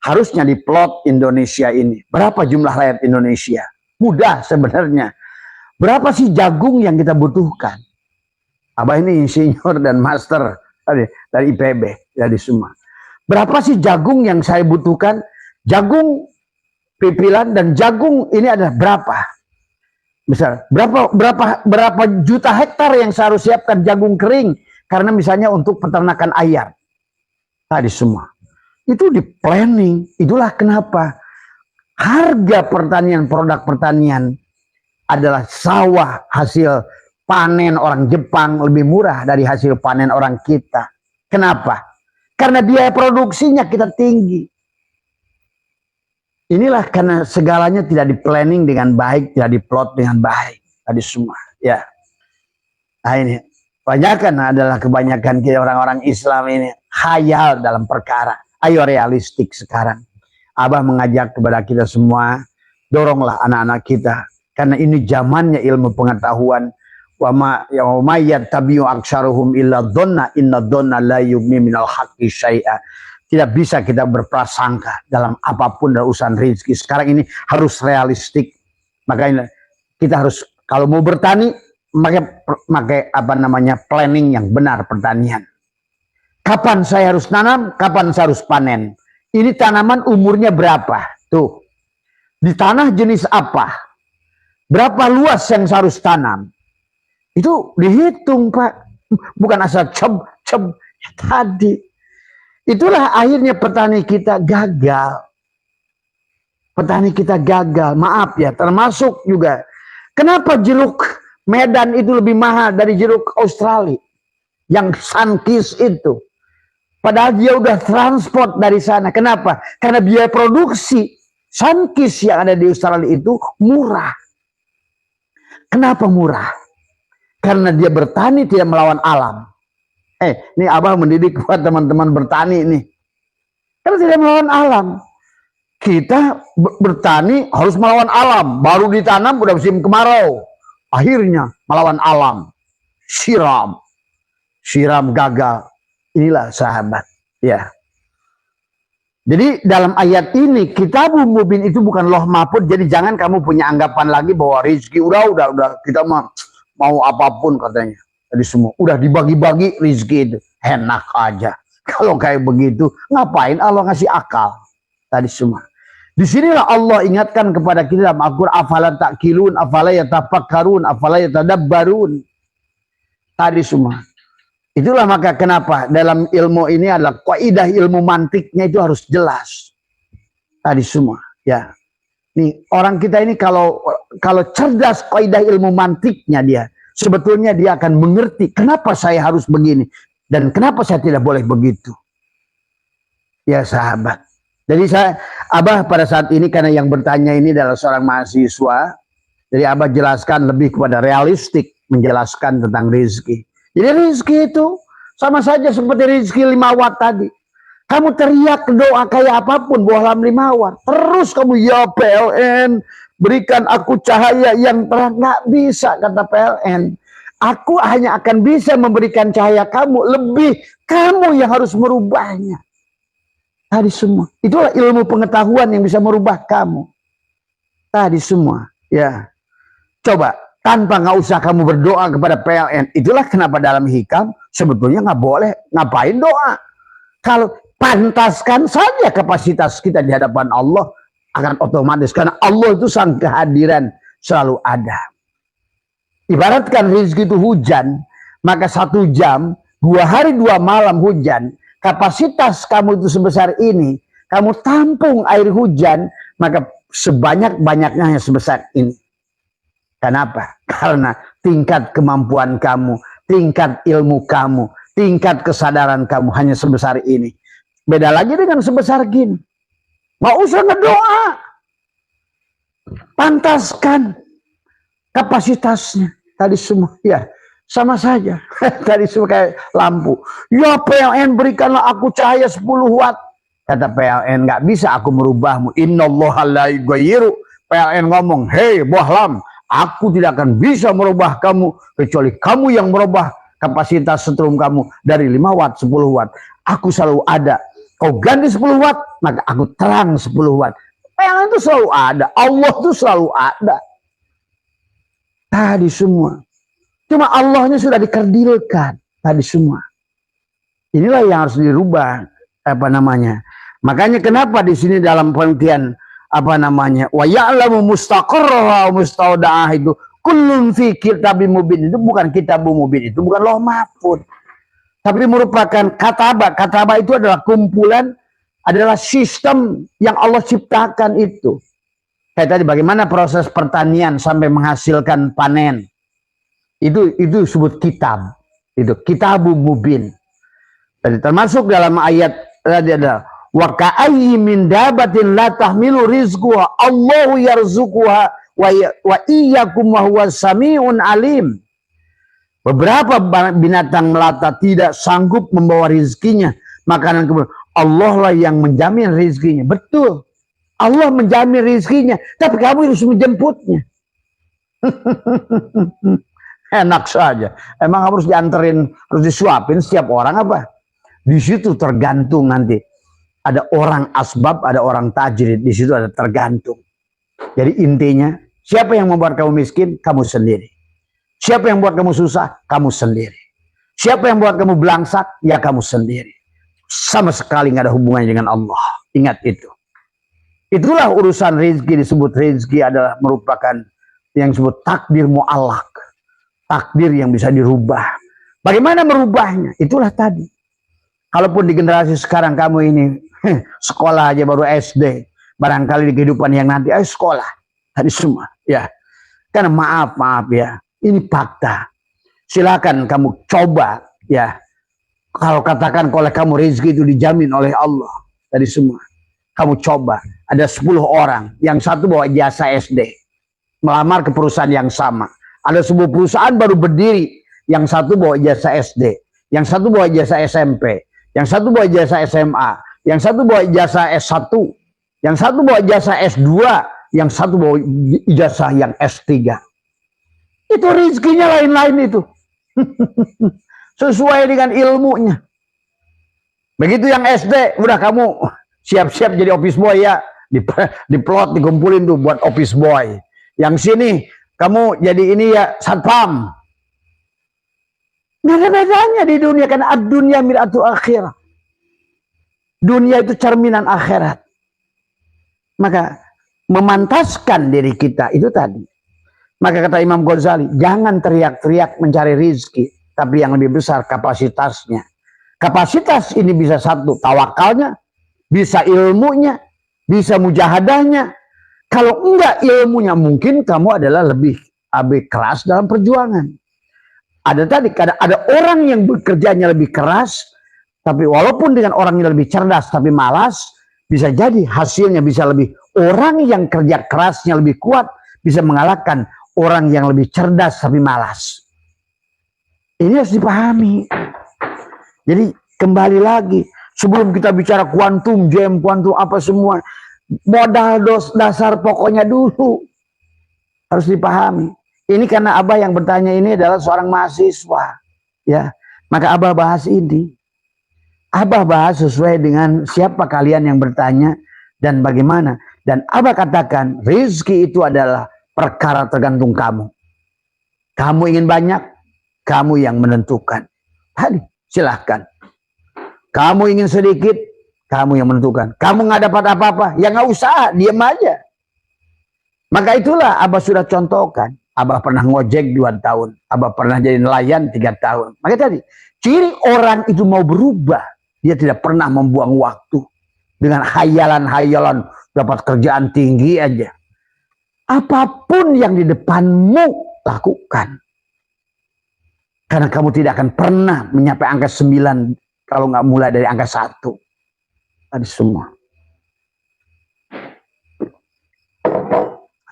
harusnya diplot Indonesia ini. Berapa jumlah rakyat Indonesia? Mudah sebenarnya. Berapa sih jagung yang kita butuhkan? Abah ini insinyur dan master dari IPB, dari semua. Berapa sih jagung yang saya butuhkan? Jagung pipilan dan jagung ini adalah berapa? Misal berapa juta hektar yang saya harus siapkan jagung kering karena misalnya untuk peternakan ayam. Tadi semua. Itu di planning. Itulah kenapa harga pertanian, produk pertanian adalah sawah hasil panen orang Jepang lebih murah dari hasil panen orang kita. Kenapa? Karena biaya produksinya kita tinggi. Inilah karena segalanya tidak di-planning dengan baik, tidak diplot dengan baik. Tadi semua, ya. Nah ini, kebanyakan kita orang-orang Islam ini khayal dalam perkara. Ayo realistik sekarang. Abah mengajak kepada kita semua, doronglah anak-anak kita. Karena ini zamannya ilmu pengetahuan. Wa ma yattabi'u aktsaruhum illa dhonna inna dhonna la yughni minal haqqi syai'a. Tidak bisa kita berprasangka dalam apapun dalam urusan rezeki. Sekarang ini harus realistik. Makanya kita harus kalau mau bertani pakai planning yang benar pertanian. Kapan saya harus nanam, kapan saya harus panen. Ini tanaman umurnya berapa? Tuh, di tanah jenis apa? Berapa luas yang harus tanam? Itu dihitung, Pak. Bukan asal cep tadi. Itulah akhirnya petani kita gagal. Petani kita gagal, maaf ya, termasuk juga. Kenapa jeruk Medan itu lebih mahal dari jeruk Australia? Yang Sunkist itu. Padahal dia udah transport dari sana. Kenapa? Karena biaya produksi Sunkist yang ada di Australia itu murah. Kenapa murah? Karena dia bertani tidak melawan alam. Ini Abah mendidik buat teman-teman bertani nih. Karena tidak melawan alam. Kita bertani harus melawan alam. Baru ditanam udah musim kemarau. Akhirnya melawan alam. Siram gagal. Inilah sahabat. Ya. Jadi dalam ayat ini Kitabul Mubin itu bukan loh mahfuz. Jadi jangan kamu punya anggapan lagi bahwa rezeki udah kita mau apapun katanya. Tadi semua udah dibagi-bagi rezeki itu. Enak aja. Kalau kayak begitu, ngapain Allah ngasih akal? Tadi semua. Disinilah Allah ingatkan kepada kita dalam Al-Quran, afala ta'qilun, afala yatafakkarun, afala yatadabbarun. Tadi semua. Itulah maka kenapa dalam ilmu ini adalah kaidah ilmu mantiknya itu harus jelas. Tadi semua. Ya. Nih orang kita ini kalau cerdas kaidah ilmu mantiknya dia, sebetulnya dia akan mengerti kenapa saya harus begini dan kenapa saya tidak boleh begitu. Ya sahabat. Jadi Abah pada saat ini karena yang bertanya ini adalah seorang mahasiswa, jadi Abah jelaskan lebih kepada realistik menjelaskan tentang rezeki. Jadi rezeki itu sama saja seperti rezeki 5 watt tadi. Kamu teriak doa kayak apapun bohlam 5 watt. Terus kamu ya PLN berikan aku cahaya yang terang. Nggak bisa kata PLN. Aku hanya akan bisa memberikan cahaya kamu. Lebih kamu yang harus merubahnya. Tadi semua. Itulah ilmu pengetahuan yang bisa merubah kamu. Tadi semua. Ya. Coba. Tanpa nggak usah kamu berdoa kepada PLN. Itulah kenapa dalam hikam sebetulnya nggak boleh. Ngapain doa? Kalau pantaskan saja kapasitas kita di hadapan Allah akan otomatis. Karena Allah itu sang kehadiran selalu ada. Ibaratkan rezeki itu hujan. Maka 1 jam, 2 hari 2 malam hujan. Kapasitas kamu itu sebesar ini. Kamu tampung air hujan. Maka sebanyak-banyaknya hanya sebesar ini. Kenapa? Karena tingkat kemampuan kamu, tingkat ilmu kamu, tingkat kesadaran kamu hanya sebesar ini. Beda lagi dengan sebesar gini. Nggak usah ngedoa. Pantaskan kapasitasnya. Tadi semua, ya sama saja. Tadi semua kayak lampu. Ya PLN berikanlah aku cahaya 10 watt. Kata PLN, nggak bisa aku merubahmu. Innallaha la yughayyiru. PLN ngomong, hei bohlam. Aku tidak akan bisa merubah kamu kecuali kamu yang merubah kapasitas setrum kamu dari 5 watt, 10 watt. Aku selalu ada. Kau ganti 10 watt, maka aku terang 10 watt. PLN itu selalu ada. Allah itu selalu ada. Tadi semua. Cuma Allahnya sudah dikerdilkan. Tadi semua. Inilah yang harus dirubah. Makanya kenapa di sini dalam pengertian wa ya'lamu mustaqarraha wa mustaudaah itu kullun fi kitabim mubin. Itu bukan kitabum mubin, itu bukan lauh mahfuz. Tapi merupakan katabah. Katabah itu adalah kumpulan, adalah sistem yang Allah ciptakan itu. Kayak tadi bagaimana proses pertanian sampai menghasilkan panen. Itu disebut kitab. Itu kitabum mubin. Jadi termasuk dalam ayat tadi adalah wa ka'ayyi min dabatin la tahmilu rizquha Allahu yarzuquha wa iyyakum wa huwas samiun alim. Beberapa binatang melata tidak sanggup membawa rizkinya, makanan kemudian Allah lah yang menjamin rizkinya. Betul, Allah menjamin rizkinya, tapi kamu harus menjemputnya. Enak saja. Emang harus dianterin, harus disuapin setiap orang apa? Di situ tergantung nanti. Ada orang asbab, ada orang tajrid. Di situ ada tergantung. Jadi intinya, siapa yang membuat kamu miskin? Kamu sendiri. Siapa yang buat kamu susah? Kamu sendiri. Siapa yang buat kamu belangsak? Ya kamu sendiri. Sama sekali nggak ada hubungannya dengan Allah. Ingat itu. Itulah urusan rezeki. Disebut rezeki adalah merupakan yang disebut takdir mu'allaq. Takdir yang bisa dirubah. Bagaimana merubahnya? Itulah tadi. Kalaupun di generasi sekarang kamu ini sekolah aja baru SD, barangkali di kehidupan yang nanti sekolah tadi semua, ya. Karena maaf ya, ini fakta. Silakan kamu coba, ya. Kalau katakan oleh kamu rezeki itu dijamin oleh Allah tadi semua, kamu coba. Ada 10 orang, yang satu bawa jasa SD, melamar ke perusahaan yang sama. Ada sebuah perusahaan baru berdiri, yang satu bawa jasa SD, yang satu bawa jasa SMP, yang satu bawa jasa SMA, yang satu bawa ijazah S1, yang satu bawa ijazah S2, yang satu bawa ijazah yang S3. Itu rezekinya lain-lain itu. Sesuai dengan ilmunya. Begitu yang SD, udah kamu siap-siap jadi office boy ya. Diplot, dikumpulin tuh buat office boy. Yang sini, kamu jadi ini ya, satpam. Nggak ada bedanya di dunia, karena ad-dunya mir'atu akhirah. Dunia itu cerminan akhirat. Maka memantaskan diri kita itu tadi. Maka kata Imam Ghazali, jangan teriak-teriak mencari rizki, tapi yang lebih besar kapasitasnya. Kapasitas ini bisa satu, tawakalnya, bisa ilmunya, bisa mujahadahnya. Kalau enggak ilmunya, mungkin kamu adalah lebih keras dalam perjuangan. Ada tadi, ada orang yang bekerjanya lebih keras, tapi walaupun dengan orang yang lebih cerdas tapi malas, bisa jadi hasilnya bisa lebih. Orang yang kerja kerasnya lebih kuat bisa mengalahkan orang yang lebih cerdas tapi malas. Ini harus dipahami. Jadi kembali lagi, sebelum kita bicara kuantum, jam, kuantum apa semua, modal dasar pokoknya dulu harus dipahami. Ini karena Abah yang bertanya ini adalah seorang mahasiswa, ya. Maka Abah bahas ini. Abah bahas sesuai dengan siapa kalian yang bertanya dan bagaimana. Dan Abah katakan rezeki itu adalah perkara tergantung kamu. Kamu ingin banyak, kamu yang menentukan. Tadi silahkan. Kamu ingin sedikit, kamu yang menentukan. Kamu nggak dapat apa-apa, ya nggak usah, diam aja. Maka itulah Abah sudah contohkan. Abah pernah ngojek 2 tahun. Abah pernah jadi nelayan 3 tahun. Maka tadi, ciri orang itu mau berubah. Dia tidak pernah membuang waktu. Dengan hayalan-hayalan dapat kerjaan tinggi aja. Apapun yang di depanmu, lakukan. Karena kamu tidak akan pernah mencapai angka 9 kalau nggak mulai dari angka 1. Tadi semua.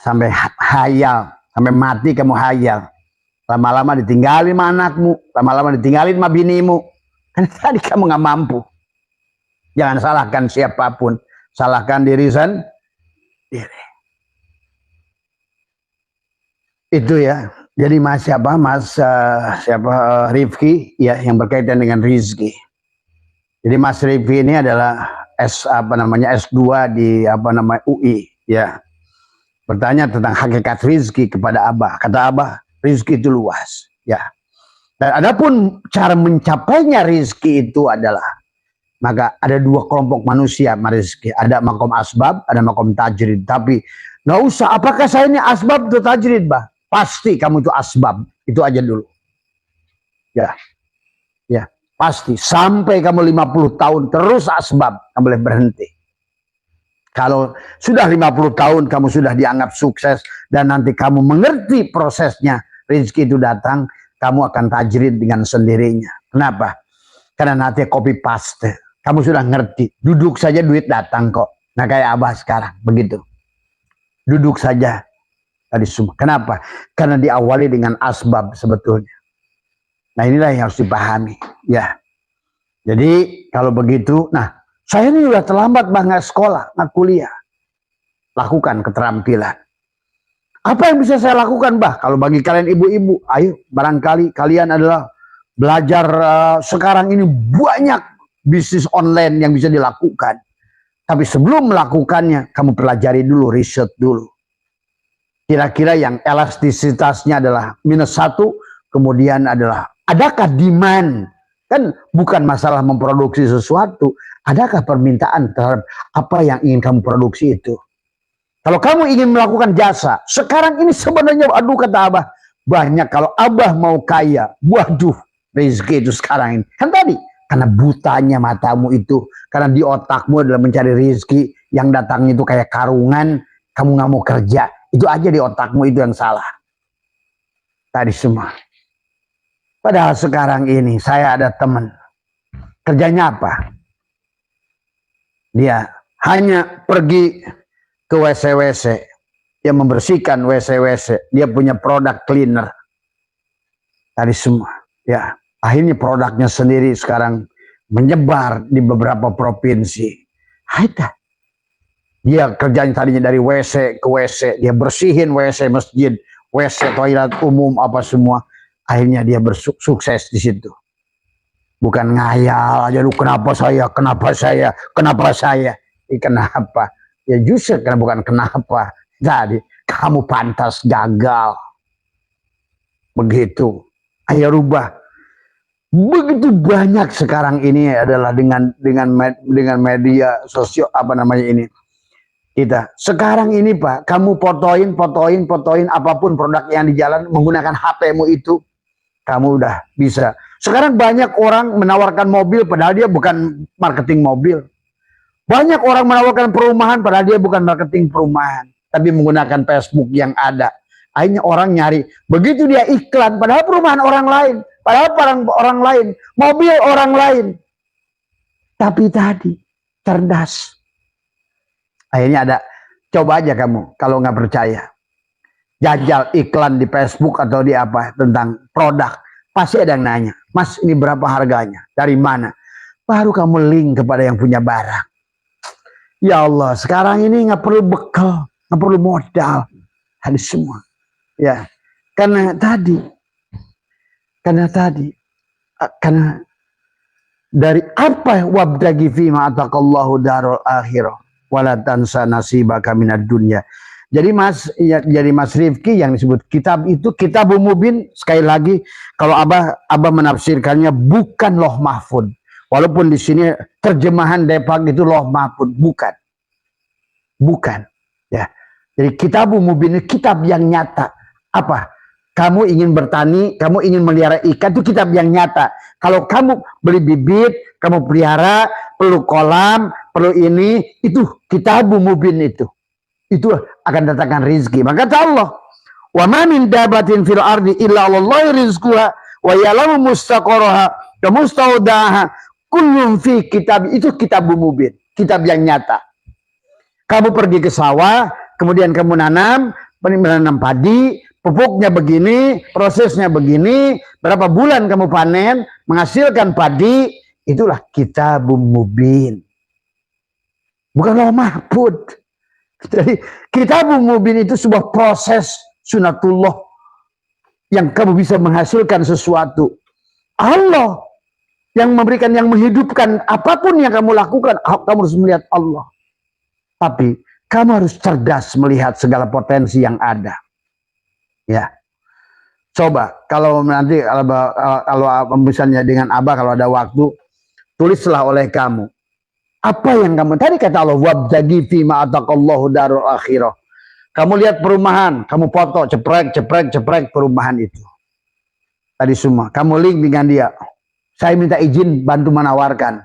Sampai hayal. Sampai mati kamu hayal. Lama-lama ditinggalin sama anakmu. Lama-lama ditinggalin sama binimu. Karena tadi kamu nggak mampu. Jangan salahkan siapapun. Salahkan diri sendiri. Itu ya. Jadi Mas Rifki ya, yang berkaitan dengan rizki. Jadi Mas Rifki ini adalah S2 di UI ya. Bertanya tentang hakikat rizki kepada Abah. Kata Abah, rizki itu luas. Ya. Dan adapun cara mencapainya rizki itu adalah, maka ada 2 kelompok manusia rizki. Ada makom asbab, ada makom tajrid. Tapi nggak usah, apakah saya ini asbab atau tajrid, Bah? Pasti kamu itu asbab. Itu aja dulu. Ya. Ya, pasti. Sampai kamu 50 tahun terus asbab. Kamu boleh berhenti. Kalau sudah 50 tahun kamu sudah dianggap sukses dan nanti kamu mengerti prosesnya, rezeki itu datang, kamu akan tajrid dengan sendirinya. Kenapa? Karena nanti copy paste. Kamu sudah ngerti, duduk saja duit datang kok. Nah kayak Abah sekarang, begitu. Duduk saja tadi semua. Kenapa? Karena diawali dengan asbab sebetulnya. Nah inilah yang harus dipahami. Ya. Jadi kalau begitu, nah saya ini udah terlambat banget sekolah, nggak kuliah. Lakukan keterampilan. Apa yang bisa saya lakukan, Bah? Kalau bagi kalian ibu-ibu, ayo barangkali kalian adalah belajar sekarang ini banyak bisnis online yang bisa dilakukan. Tapi sebelum melakukannya, kamu pelajari dulu, riset dulu. Kira-kira yang elastisitasnya adalah -1, kemudian adalah adakah demand? Kan bukan masalah memproduksi sesuatu. Adakah permintaan terhadap apa yang ingin kamu produksi itu? Kalau kamu ingin melakukan jasa, sekarang ini sebenarnya, aduh kata Abah, banyak kalau Abah mau kaya, waduh, rezeki itu sekarang ini. Kan tadi, karena butanya matamu itu, karena di otakmu adalah mencari rezeki, yang datangnya itu kayak karungan, kamu nggak mau kerja, itu aja di otakmu itu yang salah. Tadi semua. Padahal sekarang ini saya ada teman, kerjanya apa? Dia hanya pergi ke WC-WC, dia membersihkan WC-WC, dia punya produk cleaner. Tadi semua, ya. Akhirnya produknya sendiri sekarang menyebar di beberapa provinsi. Haida. Dia kerjanya tadinya dari WC ke WC, dia bersihin WC masjid, WC toilet umum apa semua. Akhirnya dia bersukses di situ. Bukan ngayal aja, lu kenapa saya, kenapa saya, kenapa saya. Kenapa? Ya justru karena bukan kenapa. Jadi kamu pantas gagal. Begitu. Ayo rubah. Begitu banyak sekarang ini adalah dengan media sosial apa namanya ini. Kita sekarang ini Pak, kamu fotoin apapun produk yang di jalan menggunakan HP-mu itu, kamu udah bisa. Sekarang banyak orang menawarkan mobil padahal dia bukan marketing mobil. Banyak orang menawarkan perumahan padahal dia bukan marketing perumahan, tapi menggunakan Facebook yang ada. Akhirnya orang nyari, begitu dia iklan padahal perumahan orang lain, padahal orang lain, mobil orang lain. Tapi tadi cerdas. Akhirnya ada, coba aja kamu kalau nggak percaya, jajal iklan di Facebook atau di apa tentang produk, pasti ada yang nanya, Mas ini berapa harganya, dari mana? Baru kamu link kepada yang punya barang. Ya Allah, sekarang ini nggak perlu bekal, nggak perlu modal, hadis semua. Ya, karena dari apa wabdagi fima atakallahu darul akhirah wala tansa nasibaka minad dunya. Jadi Mas Rifki yang disebut kitab itu kitab mubin, sekali lagi kalau Abah menafsirkannya bukan loh mahfud. Walaupun di sini terjemahan Depak itu loh mahfud, bukan. Ya, jadi kitab mubin itu kitab yang nyata. Apa? Kamu ingin bertani, kamu ingin melihara ikan, itu kitab yang nyata. Kalau kamu beli bibit, kamu pelihara, perlu kolam, perlu ini, itu kitab mubin itu. Itu akan datangkan rizki. Maka kata Allah, wa ma min dabatin fil ardi illa Allah rizquha wa ya'lamu mustaqarraha wa mustaudaha kullun fi kitab. Itu kitab mubin, kitab yang nyata. Kamu pergi ke sawah, kemudian kamu menanam padi, pupuknya begini, prosesnya begini, berapa bulan kamu panen, menghasilkan padi, itulah kitab mubin. Bukan loh mahfud. Jadi kitab mubin itu sebuah proses sunatullah yang kamu bisa menghasilkan sesuatu. Allah yang memberikan, yang menghidupkan apapun yang kamu lakukan, kamu harus melihat Allah. Tapi kamu harus cerdas melihat segala potensi yang ada. Ya, coba kalau nanti kalau misalnya dengan Abah kalau ada waktu, tulislah oleh kamu apa yang kamu tadi kata Allah, wabdagi fima atakallahu darul akhirah. Kamu lihat perumahan, kamu foto, ceprek perumahan itu. Tadi semua, kamu link dengan dia. Saya minta izin bantu menawarkan.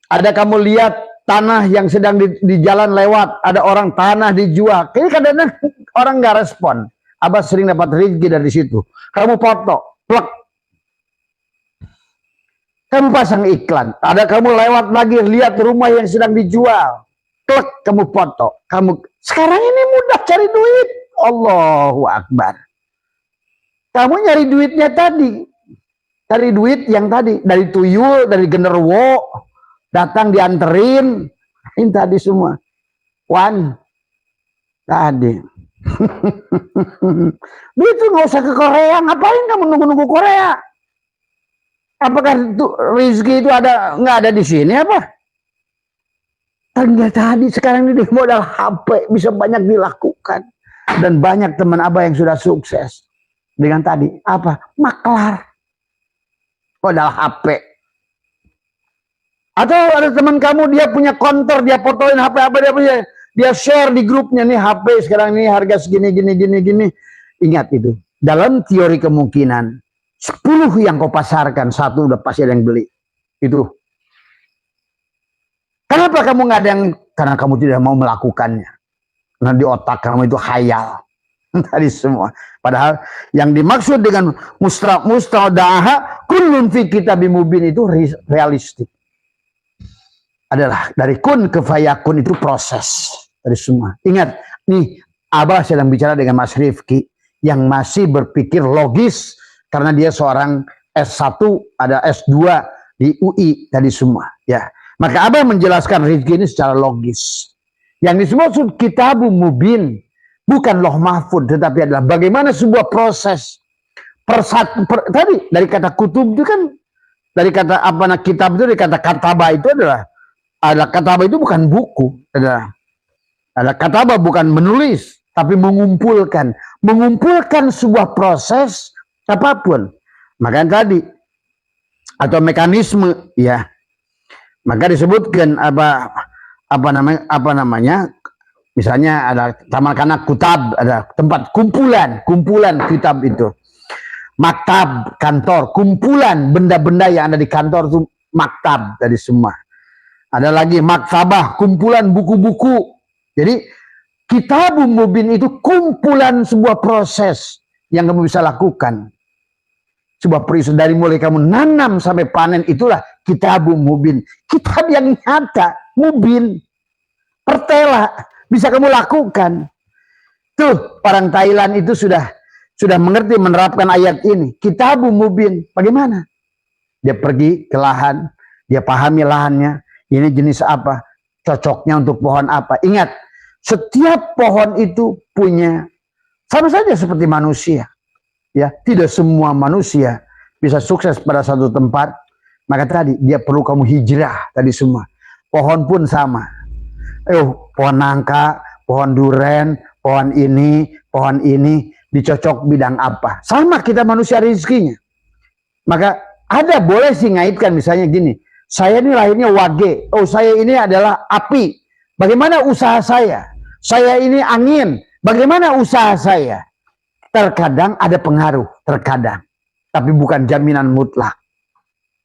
Ada kamu lihat tanah yang sedang di jalan lewat, ada orang tanah dijual. Kayaknya kadang-kadang orang nggak respon. Abah sering dapat rezeki dari situ. Kamu foto, plek. Kamu pasang iklan. Ada kamu lewat lagi, lihat rumah yang sedang dijual. Klek, kamu foto. Sekarang ini mudah cari duit. Allahu Akbar. Kamu nyari duitnya tadi. Cari duit yang tadi. Dari tuyul, dari genderuwo. Datang dianterin. Ini tadi semua. Tadi. Itu nggak usah ke Korea. Ngapain kamu nunggu-nunggu Korea? Apakah rezeki itu nggak ada di sini apa? Ternyata tadi sekarang ini modal HP bisa banyak dilakukan. Dan banyak teman Abah yang sudah sukses. Dengan tadi apa? Maklar. Modal HP. Atau ada teman kamu dia punya konter, dia fotoin HP apa dia punya. Dia share di grupnya nih HP sekarang ini harga segini gini. Ingat itu. Dalam teori kemungkinan 10 yang kau pasarkan, 1 udah pasti ada yang beli. Itu. Kenapa kamu nggak ada yang? Karena kamu tidak mau melakukannya. Karena di otak kamu itu khayal. Tadi semua. Padahal yang dimaksud dengan mustaudaha kullun fi kitabim mubin itu realistik. Adalah dari kun ke fayakun itu proses. Tadi semua. Ingat, nih Abah sedang bicara dengan Mas Rifki yang masih berpikir logis karena dia seorang S1, ada S2 di UI tadi semua. Ya. Maka Abah menjelaskan Rifki ini secara logis. Yang disebut kitabum mubin bukan loh mahfud, tetapi adalah bagaimana sebuah proses tadi dari kata kutub itu kan, dari kata apa kitab itu, dari kata kataba itu adalah kataba itu bukan buku, ada kataba bukan menulis, tapi mengumpulkan sebuah proses apapun. Maka tadi atau mekanisme ya. Maka disebutkan apa namanya misalnya ada taman kanak kutab, ada tempat kumpulan kitab itu, maktab kantor, kumpulan benda-benda yang ada di kantor itu maktab tadi semua. Ada lagi maktabah, kumpulan buku-buku. Jadi kitabum mubin itu kumpulan sebuah proses yang kamu bisa lakukan. Sebuah peristiwa dari mulai kamu nanam sampai panen, itulah kitabum mubin. Kitab yang nyata, mubin, pertela, bisa kamu lakukan. Tuh, orang Thailand itu sudah mengerti menerapkan ayat ini. Kitabum mubin, bagaimana? Dia pergi ke lahan, dia pahami lahannya, ini jenis apa, cocoknya untuk pohon apa. Ingat, setiap pohon itu punya, sama saja seperti manusia. Ya, tidak semua manusia bisa sukses pada satu tempat. Maka tadi dia perlu kamu hijrah tadi semua. Pohon pun sama. Pohon nangka, pohon duren, pohon ini dicocok bidang apa? Sama kita manusia rezekinya. Maka ada boleh sih ngaitkan misalnya gini. Saya ini lahirnya wage. Saya ini adalah api. Bagaimana usaha saya? Saya ini angin. Bagaimana usaha saya? Terkadang ada pengaruh, terkadang. Tapi bukan jaminan mutlak.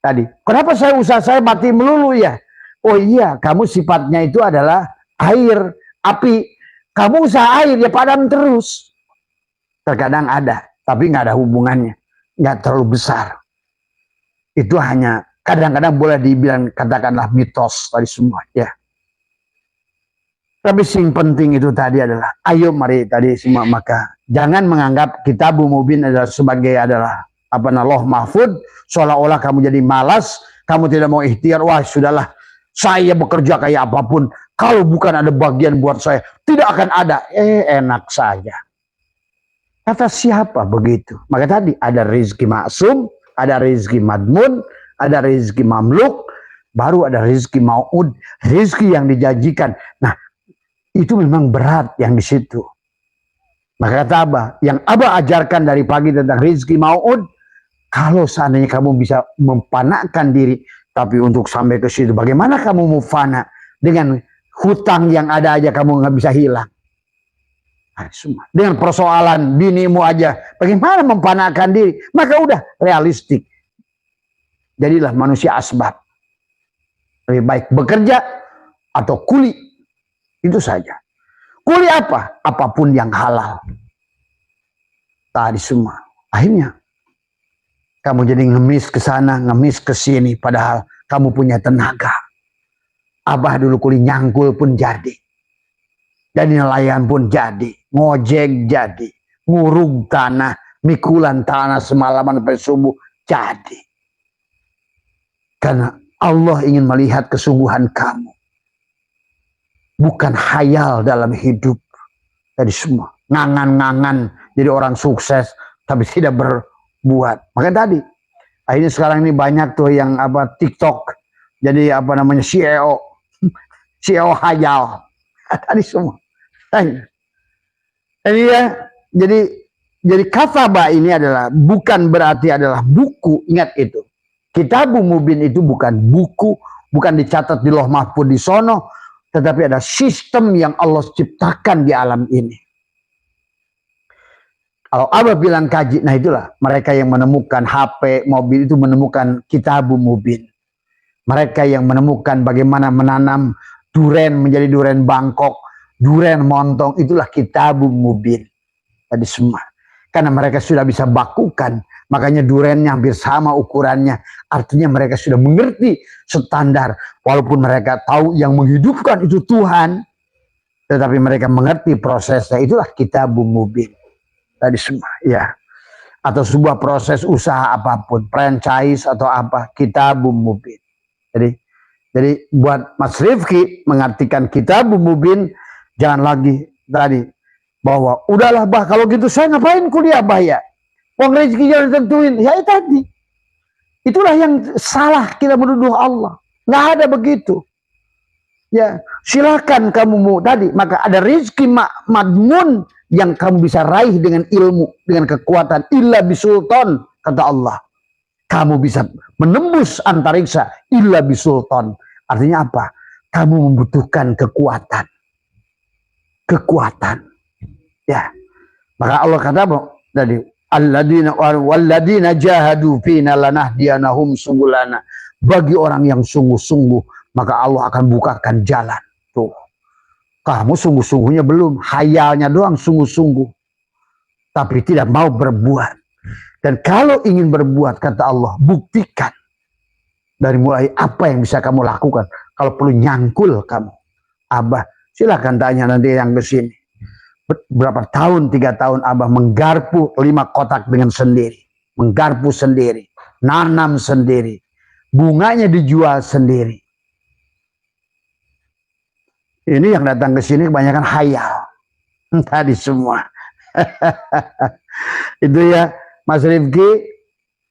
Tadi, kenapa usaha saya mati melulu ya? Oh iya, kamu sifatnya itu adalah air, api. Kamu usaha air, ya padam terus. Terkadang ada, tapi nggak ada hubungannya. Nggak terlalu besar. Itu hanya, kadang-kadang boleh dibilang, katakanlah mitos tadi semua. Ya. Tapi yang penting itu tadi adalah, ayo mari tadi semua, maka jangan menganggap kitabum mubin adalah sebagai loh mahfud, seolah-olah kamu jadi malas, kamu tidak mau ikhtiar, wah sudahlah, saya bekerja kayak apapun, kalau bukan ada bagian buat saya, tidak akan ada. Enak saja. Kata siapa begitu? Maka tadi ada rezeki maksum, ada rezeki madmun, ada rezeki mamluk, baru ada rezeki mau'ud, rezeki yang dijanjikan. Nah, itu memang berat yang di situ. Maka kata Abah, yang Abah ajarkan dari pagi tentang rezeki mau'ud, kalau seandainya kamu bisa mempanakkan diri, tapi untuk sampai ke situ, bagaimana kamu mau fana dengan hutang yang ada aja kamu nggak bisa hilang? Dengan persoalan binimu aja, bagaimana mempanakkan diri? Maka udah realistik. Jadilah manusia asbab. Lebih baik bekerja atau kuli. Itu saja. Kuli apa? Apapun yang halal. Tadi semua. Akhirnya kamu jadi ngemis ke sana, ngemis ke sini, padahal kamu punya tenaga. Abah dulu kuli nyangkul pun jadi. Jadi nelayan pun jadi. Ngojek jadi. Ngurung tanah, mikulan tanah semalaman sampai subuh jadi. Karena Allah ingin melihat kesungguhan kamu. Bukan khayal dalam hidup. Tadi semua. Ngangan-ngangan jadi orang sukses tapi tidak berbuat. Maka tadi. Akhirnya sekarang ini banyak tuh yang TikTok. Jadi CEO. CEO khayal. Tadi semua. Jadi kataba ini adalah bukan berarti adalah buku. Ingat itu. Kitabum mubin itu bukan buku. Bukan dicatat di loh mahfud di sono. tetapi ada sistem yang Allah ciptakan di alam ini. Kalau Abah bilang kaji, nah itulah mereka yang menemukan HP, mobil itu menemukan Kitabul Mubin. Mereka yang menemukan bagaimana menanam duren menjadi duren Bangkok, duren montong, itulah Kitabul Mubin. Tadi semua. Karena mereka sudah bisa bakukan, makanya durennya hampir sama ukurannya. Artinya mereka sudah mengerti standar. Walaupun mereka tahu yang menghidupkan itu Tuhan, tetapi mereka mengerti prosesnya. Itulah Kitabul Mubin. Tadi semua, ya. Atau sebuah proses usaha apapun, franchise atau apa, Kitabul Mubin. Jadi buat Mas Rifki mengartikan Kitabul Mubin, jangan lagi tadi bahwa udahlah bah kalau gitu saya ngapain kuliah bah ya. Wong rezeki jangan tentuin. Ya tadi. Itulah yang salah kita menuduh Allah. Nggak ada begitu. Ya, silakan kamu mau tadi, maka ada rezeki madmun yang kamu bisa raih dengan ilmu, dengan kekuatan. Illa bisultan, kata Allah. Kamu bisa menembus antariksa illa bisultan. Artinya apa? Kamu membutuhkan kekuatan. Kekuatan. Ya. Maka Allah kata apa? Tadi, alladzina jahadu fina lanahdiyanahum subulana. Bagi orang yang sungguh-sungguh, maka Allah akan bukakan jalan. Tuh. Kamu sungguh-sungguhnya belum, hayalnya doang sungguh-sungguh. Tapi tidak mau berbuat. Dan kalau ingin berbuat, kata Allah, buktikan. Dari mulai apa yang bisa kamu lakukan. Kalau perlu nyangkul kamu. Abah, silakan tanya nanti yang kesini. Berapa tahun, 3 tahun Abah menggarpu 5 kotak dengan sendiri. Menggarpu sendiri. Nanam sendiri. Bunganya dijual sendiri. Ini yang datang ke sini kebanyakan hayal. Tadi semua. Itu ya Mas Rifki,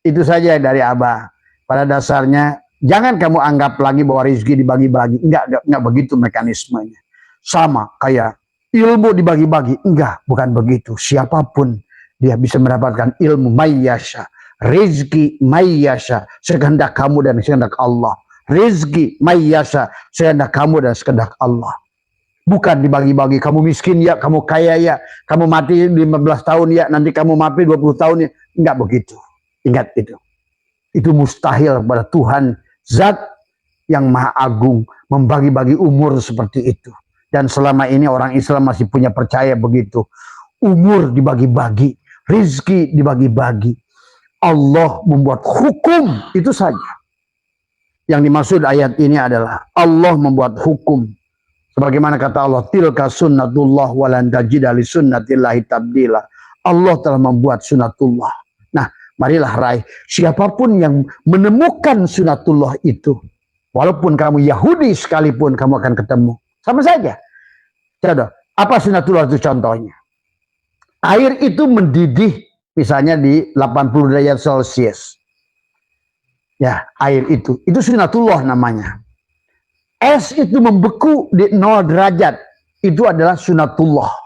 itu saja dari Abah. Pada dasarnya jangan kamu anggap lagi bahwa rezeki dibagi-bagi. Enggak begitu mekanismenya. Sama kayak ilmu dibagi-bagi. Enggak, bukan begitu. Siapapun dia bisa mendapatkan ilmu mayyasha. Rezeki mayyasha, sekehendak kamu dan sekehendak Allah. Rezeki mayyasha, sekehendak kamu dan sekehendak Allah. Bukan dibagi-bagi, kamu miskin ya, kamu kaya ya, kamu mati 15 tahun ya, nanti kamu mati 20 tahun ya. Enggak begitu. Ingat itu. Itu mustahil pada Tuhan Zat yang Maha Agung membagi-bagi umur seperti itu. Dan selama ini orang Islam masih punya percaya begitu. Umur dibagi-bagi, rezeki dibagi-bagi. Allah membuat hukum, itu saja. Yang dimaksud ayat ini adalah Allah membuat hukum. Sebagaimana kata Allah, tilka sunnatullah walan tajida li sunnatillahi tabdila. Allah telah membuat sunnatullah. Nah, marilah raih. Siapapun yang menemukan sunnatullah itu, walaupun kamu Yahudi sekalipun, kamu akan ketemu. Sama saja. Coba, apa sunnatullah itu contohnya? Air itu mendidih misalnya di 80 derajat Celcius. Ya, air itu sunnatullah namanya. Es itu membeku di 0 derajat. Itu adalah sunnatullah.